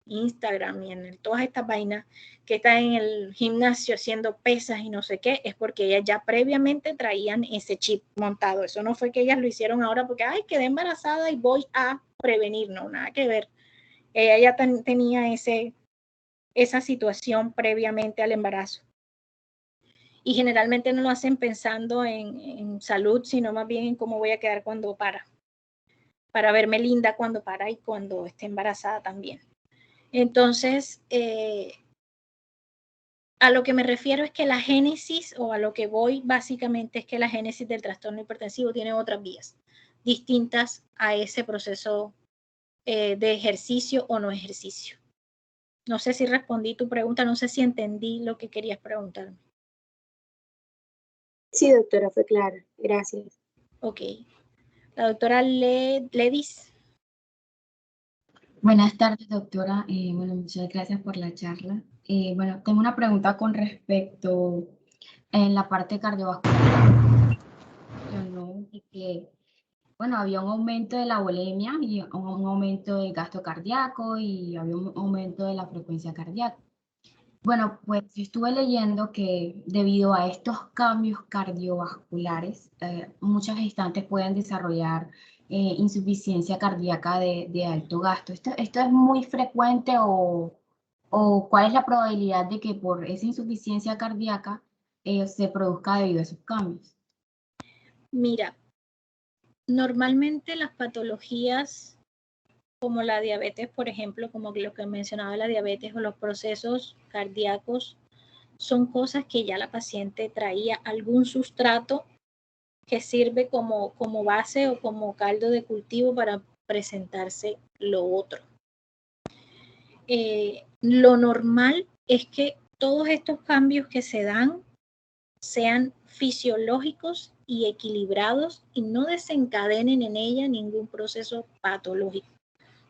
A: Instagram y en todas estas vainas que están en el gimnasio haciendo pesas y no sé qué, es porque ellas ya previamente traían ese chip montado. Eso no fue que ellas lo hicieron ahora porque, ay, quedé embarazada y voy a prevenir, no, nada que ver. Ella ya tenía esa situación previamente al embarazo. Y generalmente no lo hacen pensando en salud, sino más bien en cómo voy a quedar cuando para verme linda cuando para y cuando esté embarazada también. Entonces, a lo que me refiero es que la génesis, o a lo que voy básicamente, es que la génesis del trastorno hipertensivo tiene otras vías distintas a ese proceso de ejercicio o no ejercicio. No sé si respondí tu pregunta, no sé si entendí lo que querías preguntarme.
I: Sí, doctora, fue clara. Gracias.
A: Ok. La doctora Ledis.
J: Buenas tardes, doctora. Bueno, muchas gracias por la charla. Bueno, tengo una pregunta con respecto en la parte cardiovascular. De que, bueno, había un aumento de la bulimia y un aumento del gasto cardíaco y había un aumento de la frecuencia cardíaca. Bueno, pues yo estuve leyendo que debido a estos cambios cardiovasculares, muchas gestantes pueden desarrollar insuficiencia cardíaca de alto gasto. ¿Esto es muy frecuente o cuál es la probabilidad de que por esa insuficiencia cardíaca se produzca debido a esos cambios?
A: Mira, normalmente las patologías como la diabetes, por ejemplo, como lo que mencionaba la diabetes o los procesos cardíacos, son cosas que ya la paciente traía algún sustrato que sirve como base o como caldo de cultivo para presentarse lo otro. Lo normal es que todos estos cambios que se dan sean fisiológicos y equilibrados y no desencadenen en ella ningún proceso patológico,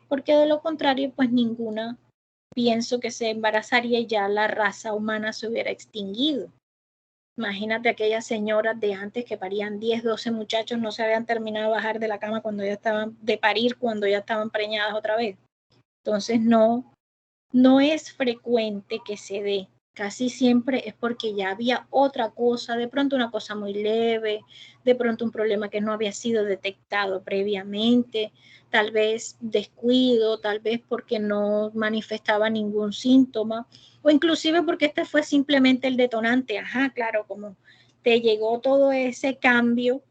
A: porque de lo contrario, pues ninguna, pienso que se embarazaría y ya la raza humana se hubiera extinguido. Imagínate aquellas señoras de antes que parían 10, 12 muchachos, no se habían terminado de bajar de la cama cuando ya estaban, de parir cuando ya estaban preñadas otra vez. Entonces no es frecuente que se dé. Casi siempre es porque ya había otra cosa, de pronto una cosa muy leve, de pronto un problema que no había sido detectado previamente, tal vez descuido, tal vez porque no manifestaba ningún síntoma, o inclusive porque este fue simplemente el detonante. Ajá, claro, como te llegó todo ese cambio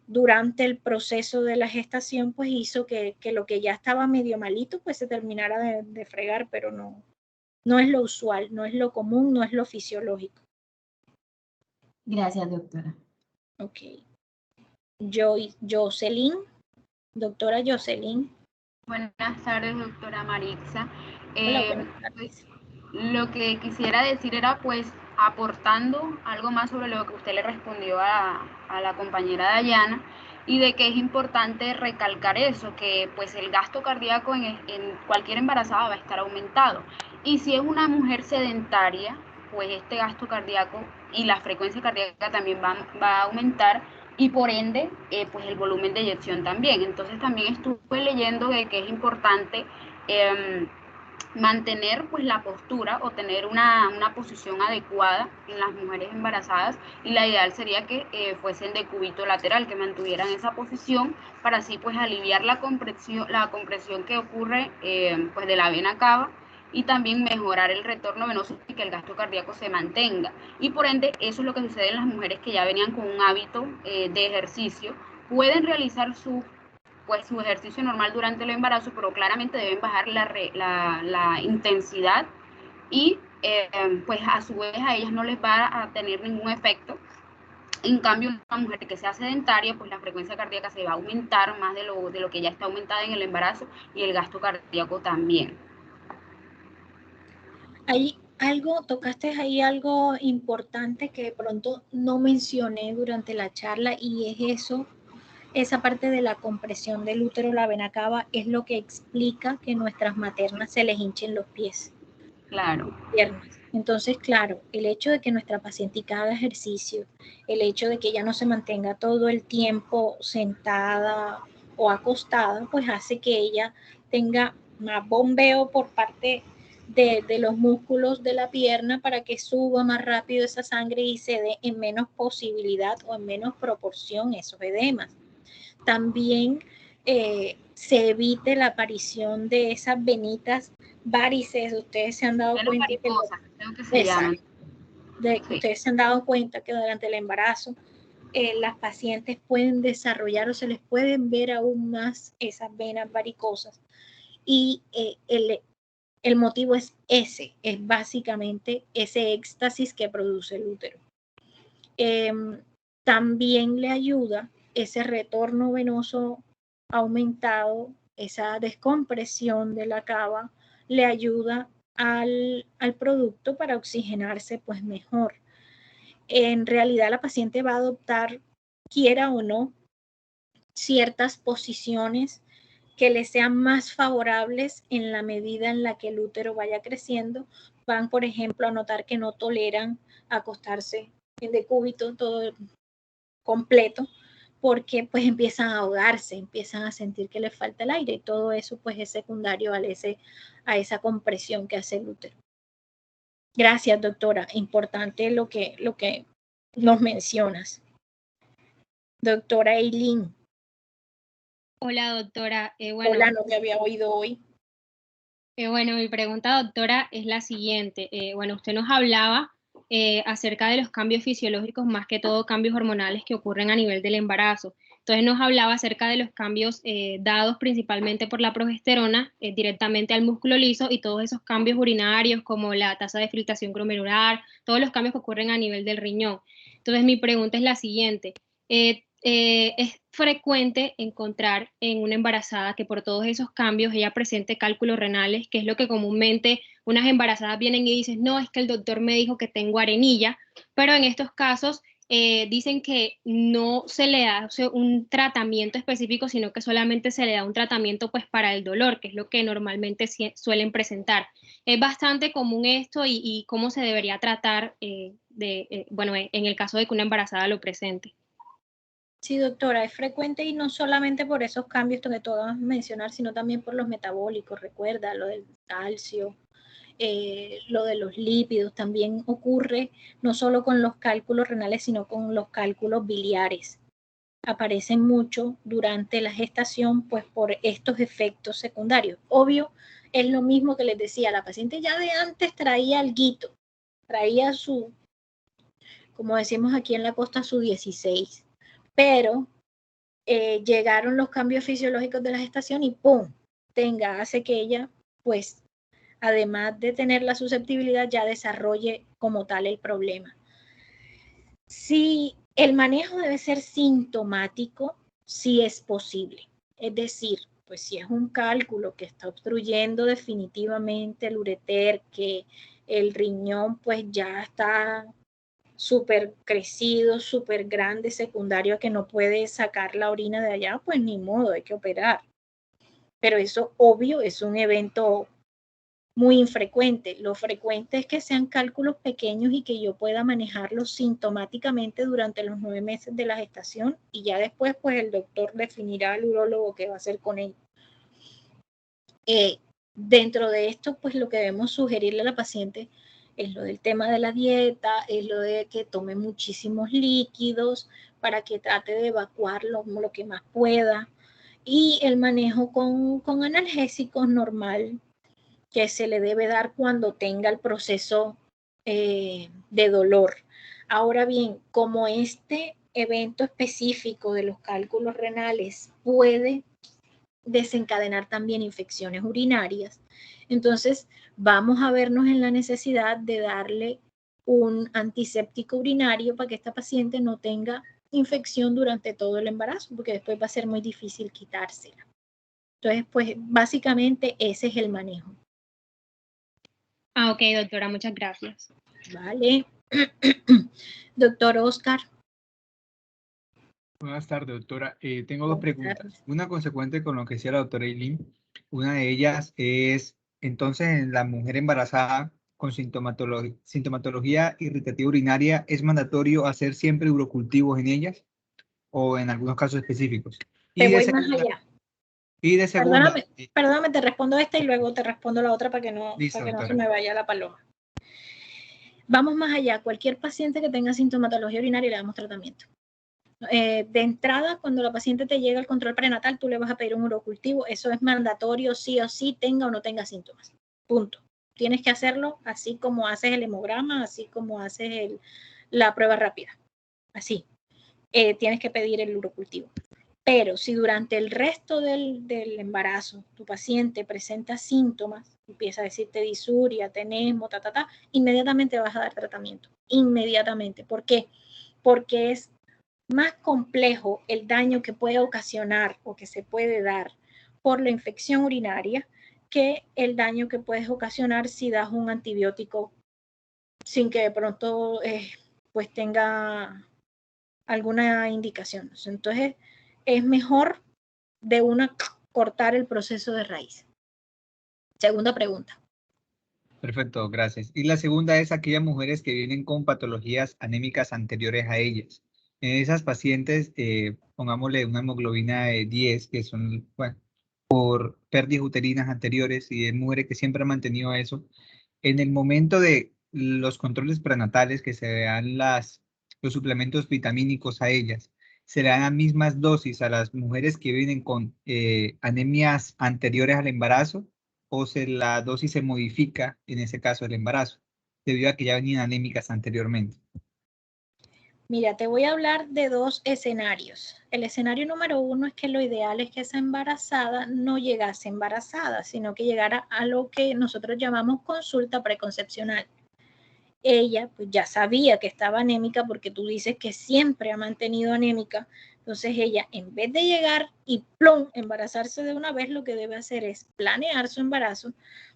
A: durante el proceso de la gestación, pues hizo que lo que ya estaba medio malito, pues se terminara de fregar, pero no es lo usual, no es lo común, no es lo fisiológico.
J: Gracias, doctora.
A: Ok. Jocelyn. Doctora Jocelyn.
G: Buenas tardes, doctora Marixa.
A: Hola, buenas tardes.
G: Lo que quisiera decir era, pues, aportando algo más sobre lo que usted le respondió a la compañera Dayana, y de que es importante recalcar eso, que pues el gasto cardíaco en cualquier embarazada va a estar aumentado. Y si es una mujer sedentaria, pues este gasto cardíaco y la frecuencia cardíaca también va a aumentar, y por ende, pues el volumen de eyección también. Entonces también estuve leyendo que es importante mantener pues la postura o tener una posición adecuada en las mujeres embarazadas, y la ideal sería que fuesen de cúbito lateral, que mantuvieran esa posición para así pues aliviar la compresión que ocurre pues de la vena cava, y también mejorar el retorno venoso y que el gasto cardíaco se mantenga. Y por ende, eso es lo que sucede en las mujeres que ya venían con un hábito de ejercicio. Pueden realizar su ejercicio normal durante el embarazo, pero claramente deben bajar la intensidad, y pues a su vez a ellas no les va a tener ningún efecto. En cambio, una mujer que sea sedentaria, pues la frecuencia cardíaca se va a aumentar más de lo que ya está aumentada en el embarazo, y el gasto cardíaco también.
A: Tocaste ahí algo importante que de pronto no mencioné durante la charla, y es eso, esa parte de la compresión del útero, la vena cava, es lo que explica que nuestras maternas se les hinchen los pies.
G: Claro.
A: Piernas. Entonces, claro, el hecho de que nuestra pacientica haga ejercicio, el hecho de que ella no se mantenga todo el tiempo sentada o acostada, pues hace que ella tenga más bombeo por parte de los músculos de la pierna para que suba más rápido esa sangre y se dé en menos posibilidad o en menos proporción esos edemas. También se evite la aparición de esas venitas varices. Ustedes se han dado cuenta ustedes se han dado cuenta que durante el embarazo las pacientes pueden desarrollar o se les pueden ver aún más esas venas varicosas, y el motivo es básicamente ese éxtasis que produce el útero. También le ayuda ese retorno venoso aumentado, esa descompresión de la cava, le ayuda al producto para oxigenarse pues mejor. En realidad la paciente va a adoptar, quiera o no, ciertas posiciones que le sean más favorables en la medida en la que el útero vaya creciendo. Van, por ejemplo, a notar que no toleran acostarse en decúbito todo completo, porque pues empiezan a ahogarse, empiezan a sentir que les falta el aire, y todo eso pues es secundario a esa compresión que hace el útero. Gracias, doctora. Importante lo que nos mencionas. Doctora Eileen.
B: Hola, doctora.
A: Hola, no te había oído hoy.
B: Bueno, mi pregunta, doctora, es la siguiente. Bueno, usted nos hablaba acerca de los cambios fisiológicos, más que todo cambios hormonales que ocurren a nivel del embarazo. Entonces nos hablaba acerca de los cambios dados principalmente por la progesterona directamente al músculo liso, y todos esos cambios urinarios como la tasa de filtración glomerular, todos los cambios que ocurren a nivel del riñón. Entonces mi pregunta es la siguiente. Es frecuente encontrar en una embarazada que por todos esos cambios ella presente cálculos renales, que es lo que comúnmente unas embarazadas vienen y dicen, no, es que el doctor me dijo que tengo arenilla, pero en estos casos dicen que no se le da un tratamiento específico, sino que solamente se le da un tratamiento pues para el dolor, que es lo que normalmente suelen presentar. Es bastante común esto, y cómo se debería tratar bueno, en el caso de que una embarazada lo presente.
A: Sí, doctora, es frecuente, y no solamente por esos cambios que tú vas a mencionar, sino también por los metabólicos. Recuerda, lo del calcio, lo de los lípidos, también ocurre no solo con los cálculos renales, sino con los cálculos biliares. Aparecen mucho durante la gestación, pues por estos efectos secundarios. Obvio, es lo mismo que les decía, la paciente ya de antes traía alguito, traía su, como decimos aquí en la costa, su 16. Pero llegaron los cambios fisiológicos de la gestación y ¡pum! Hace que ella, pues, además de tener la susceptibilidad, ya desarrolle como tal el problema. Si El manejo debe ser sintomático si es posible. Es decir, pues si es un cálculo que está obstruyendo definitivamente el ureter, que el riñón pues ya está súper crecido, súper grande, secundario a que no puede sacar la orina de allá, pues ni modo, hay que operar. Pero eso, obvio, es un evento muy infrecuente. Lo frecuente es que sean cálculos pequeños y que yo pueda manejarlos sintomáticamente durante los 9 meses de la gestación y ya después pues el doctor definirá al urólogo qué va a hacer con ellos. Dentro de esto pues lo que debemos sugerirle a la paciente es lo del tema de la dieta, es lo de que tome muchísimos líquidos para que trate de evacuar lo que más pueda y el manejo con analgésicos normal que se le debe dar cuando tenga el proceso de dolor. Ahora bien, como este evento específico de los cálculos renales puede desencadenar también infecciones urinarias, entonces vamos a vernos en la necesidad de darle un antiséptico urinario para que esta paciente no tenga infección durante todo el embarazo, porque después va a ser muy difícil quitársela. Entonces, pues básicamente ese es el manejo.
B: Ah, ok, doctora, muchas gracias.
A: Vale. Doctor Oscar.
K: Buenas tardes, doctora. Tengo dos preguntas. Una consecuente con lo que decía la doctora Eileen. Una de ellas es, entonces, en la mujer embarazada con sintomatología irritativa urinaria, ¿es mandatorio hacer siempre urocultivos en ellas o en algunos casos específicos?
A: Te voy más allá.
K: Y de segunda...
A: Perdóname, te respondo esta y luego te respondo la otra para que no
K: Listo,
A: no se me vaya la paloma. Vamos más allá. Cualquier paciente que tenga sintomatología urinaria le damos tratamiento. De entrada, cuando la paciente te llega al control prenatal, tú le vas a pedir un urocultivo. Eso es mandatorio, sí o sí, tenga o no tenga síntomas. Punto. Tienes que hacerlo así como haces el hemograma, así como haces la prueba rápida. Así. Tienes que pedir el urocultivo. Pero si durante el resto del embarazo tu paciente presenta síntomas, empieza a decirte disuria, tenesmo, inmediatamente vas a dar tratamiento. Inmediatamente. ¿Por qué? Porque es más complejo el daño que puede ocasionar o que se puede dar por la infección urinaria que el daño que puedes ocasionar si das un antibiótico sin que de pronto pues tenga alguna indicación. Entonces es mejor de una cortar el proceso de raíz. Segunda pregunta.
K: Perfecto, gracias. Y la segunda es aquellas mujeres que vienen con patologías anémicas anteriores a ellas. En esas pacientes, pongámosle una hemoglobina de 10, que son, bueno, por pérdidas uterinas anteriores y de mujeres que siempre han mantenido eso. En el momento de los controles prenatales que se dan los suplementos vitamínicos a ellas, ¿se le dan las mismas dosis a las mujeres que vienen con anemias anteriores al embarazo o la dosis se modifica en ese caso del embarazo, debido a que ya venían anémicas anteriormente?
A: Mira, te voy a hablar de dos escenarios. El escenario número uno es que lo ideal es que esa embarazada no llegase embarazada, sino que llegara a lo que nosotros llamamos consulta preconcepcional. Ella pues ya sabía que estaba anémica porque tú dices que siempre ha mantenido anémica. Entonces ella, en vez de llegar y plum, embarazarse de una vez, lo que debe hacer es planear su embarazo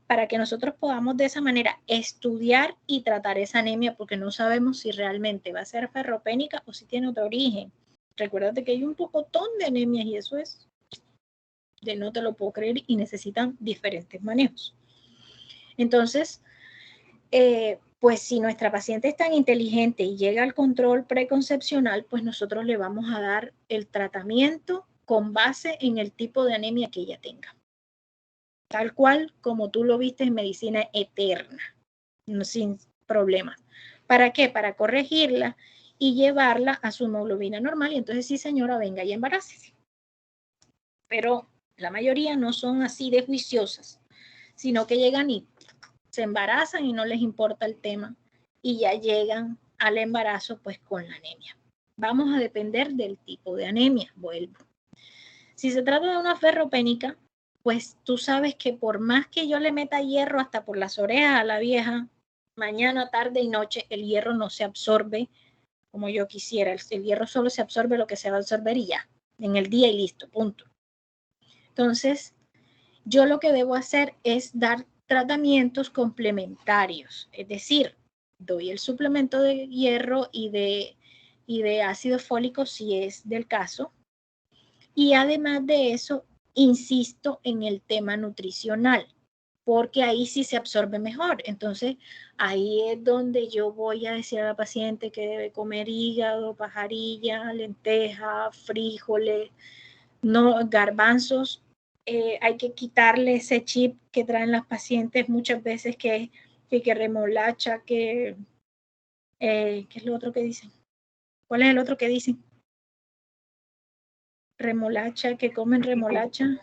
A: para que nosotros podamos de esa manera estudiar y tratar esa anemia, porque no sabemos si realmente va a ser ferropénica o si tiene otro origen. Recuérdate que hay un pocotón de anemias y eso es de no te lo puedo creer y necesitan diferentes manejos. Entonces, pues si nuestra paciente es tan inteligente y llega al control preconcepcional, pues nosotros le vamos a dar el tratamiento con base en el tipo de anemia que ella tenga. Tal cual como tú lo viste en medicina eterna, sin problemas. ¿Para qué? Para corregirla y llevarla a su hemoglobina normal y entonces sí, señora, venga y embarace. Pero la mayoría no son así de juiciosas, sino que llegan y se embarazan y no les importa el tema y ya llegan al embarazo pues con la anemia. Vamos a depender del tipo de anemia, vuelvo. Si se trata de una ferropénica, pues tú sabes que por más que yo le meta hierro hasta por las orejas a la vieja, mañana, tarde y noche el hierro no se absorbe como yo quisiera. El hierro solo se absorbe lo que se va a absorber y ya, en el día y listo, punto. Entonces, yo lo que debo hacer es dar tratamientos complementarios, es decir, doy el suplemento de hierro y de ácido fólico si es del caso, y además de eso, insisto en el tema nutricional, porque ahí sí se absorbe mejor. Entonces, ahí es donde yo voy a decir a la paciente que debe comer hígado, pajarilla, lenteja, frijoles, no, garbanzos. Hay que quitarle ese chip que traen las pacientes muchas veces que remolacha, ¿qué es lo otro que dicen? ¿Cuál es el otro que dicen? Remolacha, que comen remolacha.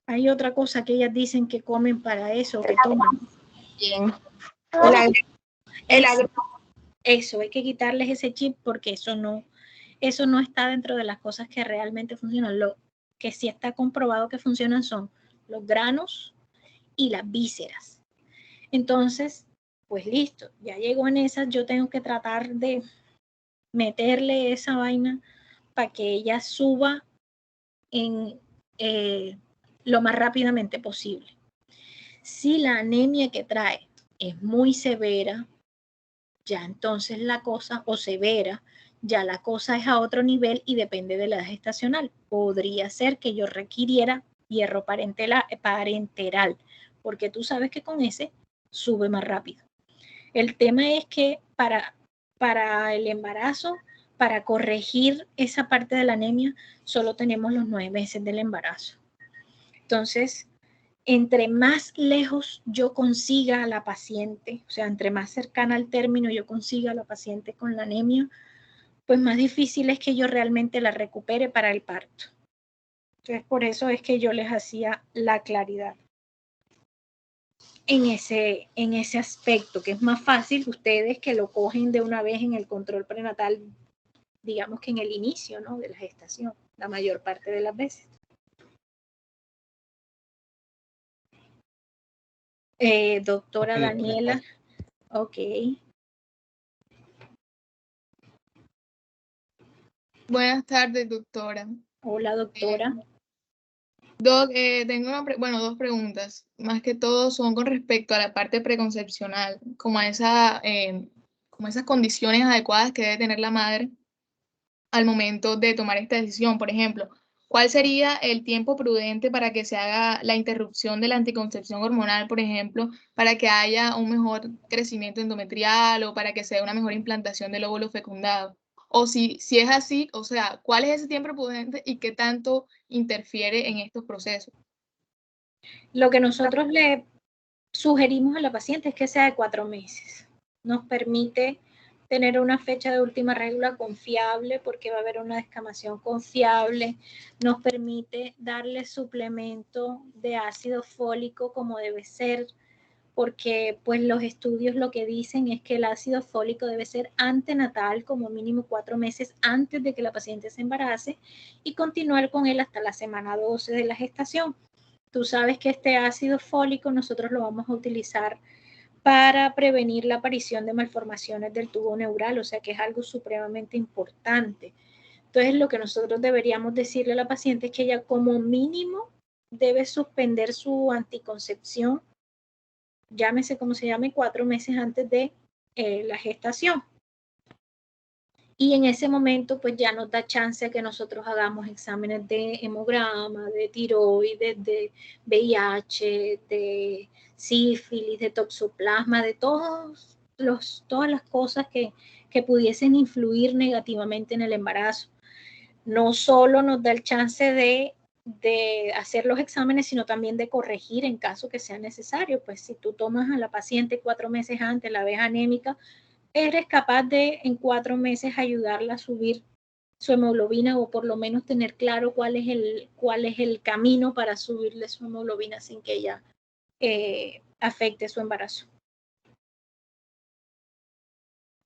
A: Hay otra cosa que ellas dicen que comen para eso, que toman.
I: Bien.
A: Eso, hay que quitarles ese chip porque eso no está dentro de las cosas que realmente funcionan. Lo que sí está comprobado que funcionan son los granos y las vísceras. Entonces, pues listo, ya llegó en esas, yo tengo que tratar de meterle esa vaina para que ella suba en lo más rápidamente posible. Si la anemia que trae es muy severa, ya entonces la cosa, o severa, ya la cosa es a otro nivel y depende de la edad gestacional. Podría ser que yo requiriera hierro parenteral, porque tú sabes que con ese sube más rápido. El tema es que para el embarazo, para corregir esa parte de la anemia, solo tenemos los 9 meses del embarazo. Entonces, entre más lejos yo consiga a la paciente, o sea, entre más cercana al término yo consiga a la paciente con la anemia, pues más difícil es que yo realmente la recupere para el parto. Entonces, por eso es que yo les hacía la claridad en ese aspecto, que es más fácil ustedes que lo cogen de una vez en el control prenatal, digamos que en el inicio, ¿no?, de la gestación, la mayor parte de las veces. Doctora
K: Ok,
A: Daniela, ok.
L: Buenas tardes, doctora.
A: Hola, doctora.
L: Doc, tengo dos preguntas. Más que todo son con respecto a la parte preconcepcional, como a esas condiciones adecuadas que debe tener la madre al momento de tomar esta decisión. Por ejemplo, ¿cuál sería el tiempo prudente para que se haga la interrupción de la anticoncepción hormonal, por ejemplo, para que haya un mejor crecimiento endometrial o para que se dé una mejor implantación del óvulo fecundado? O si es así, o sea, ¿cuál es ese tiempo prudente y qué tanto interfiere en estos procesos?
A: Lo que nosotros le sugerimos a la paciente es que sea de 4 meses. Nos permite tener una fecha de última regla confiable porque va a haber una descamación confiable. Nos permite darle suplemento de ácido fólico como debe ser, porque pues los estudios lo que dicen es que el ácido fólico debe ser antenatal, como mínimo 4 meses antes de que la paciente se embarace, y continuar con él hasta la semana 12 de la gestación. Tú sabes que este ácido fólico nosotros lo vamos a utilizar para prevenir la aparición de malformaciones del tubo neural, o sea que es algo supremamente importante. Entonces, lo que nosotros deberíamos decirle a la paciente es que ella como mínimo debe suspender su anticoncepción, llámese como se llame, 4 meses antes de la gestación. Y en ese momento, pues ya nos da chance a que nosotros hagamos exámenes de hemograma, de tiroides, de VIH, de sífilis, de toxoplasma, de todas las cosas que pudiesen influir negativamente en el embarazo. No solo nos da el chance de hacer los exámenes, sino también de corregir en caso que sea necesario. Pues si tú tomas a la paciente 4 meses antes, la ves anémica, eres capaz de en 4 meses ayudarla a subir su hemoglobina o por lo menos tener claro cuál es el camino para subirle su hemoglobina sin que ella afecte su embarazo.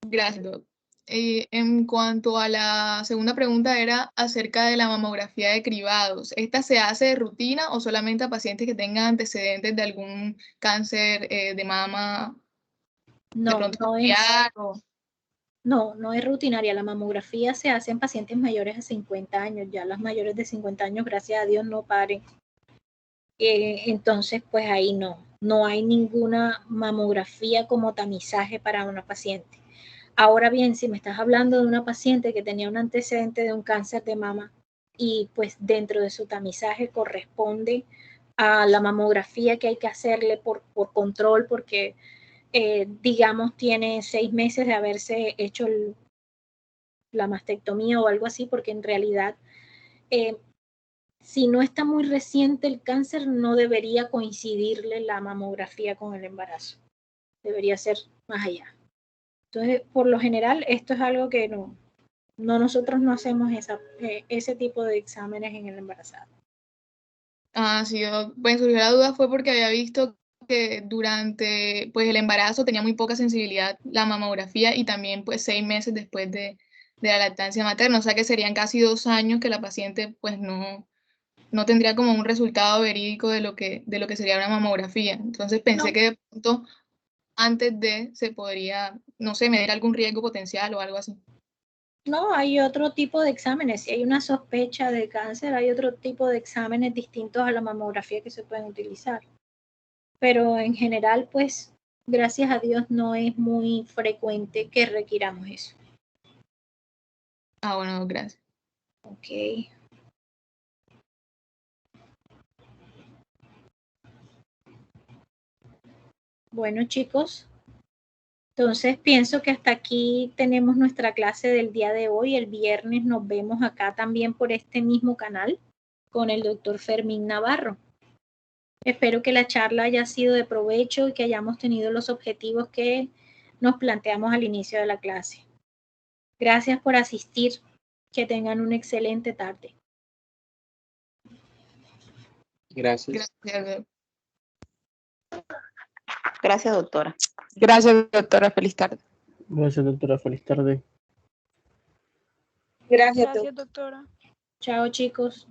L: Gracias, doctor. En cuanto a la segunda pregunta era acerca de la mamografía de cribados. ¿Esta se hace de rutina o solamente a pacientes que tengan antecedentes de algún cáncer de mama?
A: No,
L: de pronto
A: no es. No, no es rutinaria. La mamografía se hace en pacientes mayores de 50 años. Ya las mayores de 50 años, gracias a Dios, no paren. Entonces, pues ahí no hay ninguna mamografía como tamizaje para una paciente. Ahora bien, si me estás hablando de una paciente que tenía un antecedente de un cáncer de mama y pues dentro de su tamizaje corresponde a la mamografía que hay que hacerle por control, porque digamos tiene 6 meses de haberse hecho la mastectomía o algo así, porque en realidad si no está muy reciente el cáncer, no debería coincidirle la mamografía con el embarazo. Debería ser más allá. Entonces, por lo general, esto es algo que nosotros no hacemos ese tipo de exámenes en el embarazado.
L: Ah, sí, bueno, surgió la duda fue porque había visto que durante pues, el embarazo tenía muy poca sensibilidad la mamografía y también pues 6 meses después de la lactancia materna, o sea que serían casi 2 años que la paciente pues no tendría como un resultado verídico de lo que sería una mamografía. Entonces pensé que de pronto antes de se podría, no sé, medir algún riesgo potencial o algo así.
A: No, hay otro tipo de exámenes. Si hay una sospecha de cáncer, hay otro tipo de exámenes distintos a la mamografía que se pueden utilizar. Pero en general, pues, gracias a Dios, no es muy frecuente que requiramos eso.
L: Ah, bueno, gracias.
A: Ok. Bueno, chicos, entonces pienso que hasta aquí tenemos nuestra clase del día de hoy. El viernes nos vemos acá también por este mismo canal con el doctor Fermín Navarro. Espero que la charla haya sido de provecho y que hayamos tenido los objetivos que nos planteamos al inicio de la clase. Gracias por asistir. Que tengan una excelente tarde.
C: Gracias.
D: Gracias, doctora.
E: Gracias, doctora. Feliz tarde.
M: Gracias, doctora. Feliz tarde.
A: Gracias,
H: Gracias, doctora.
A: Chao, chicos.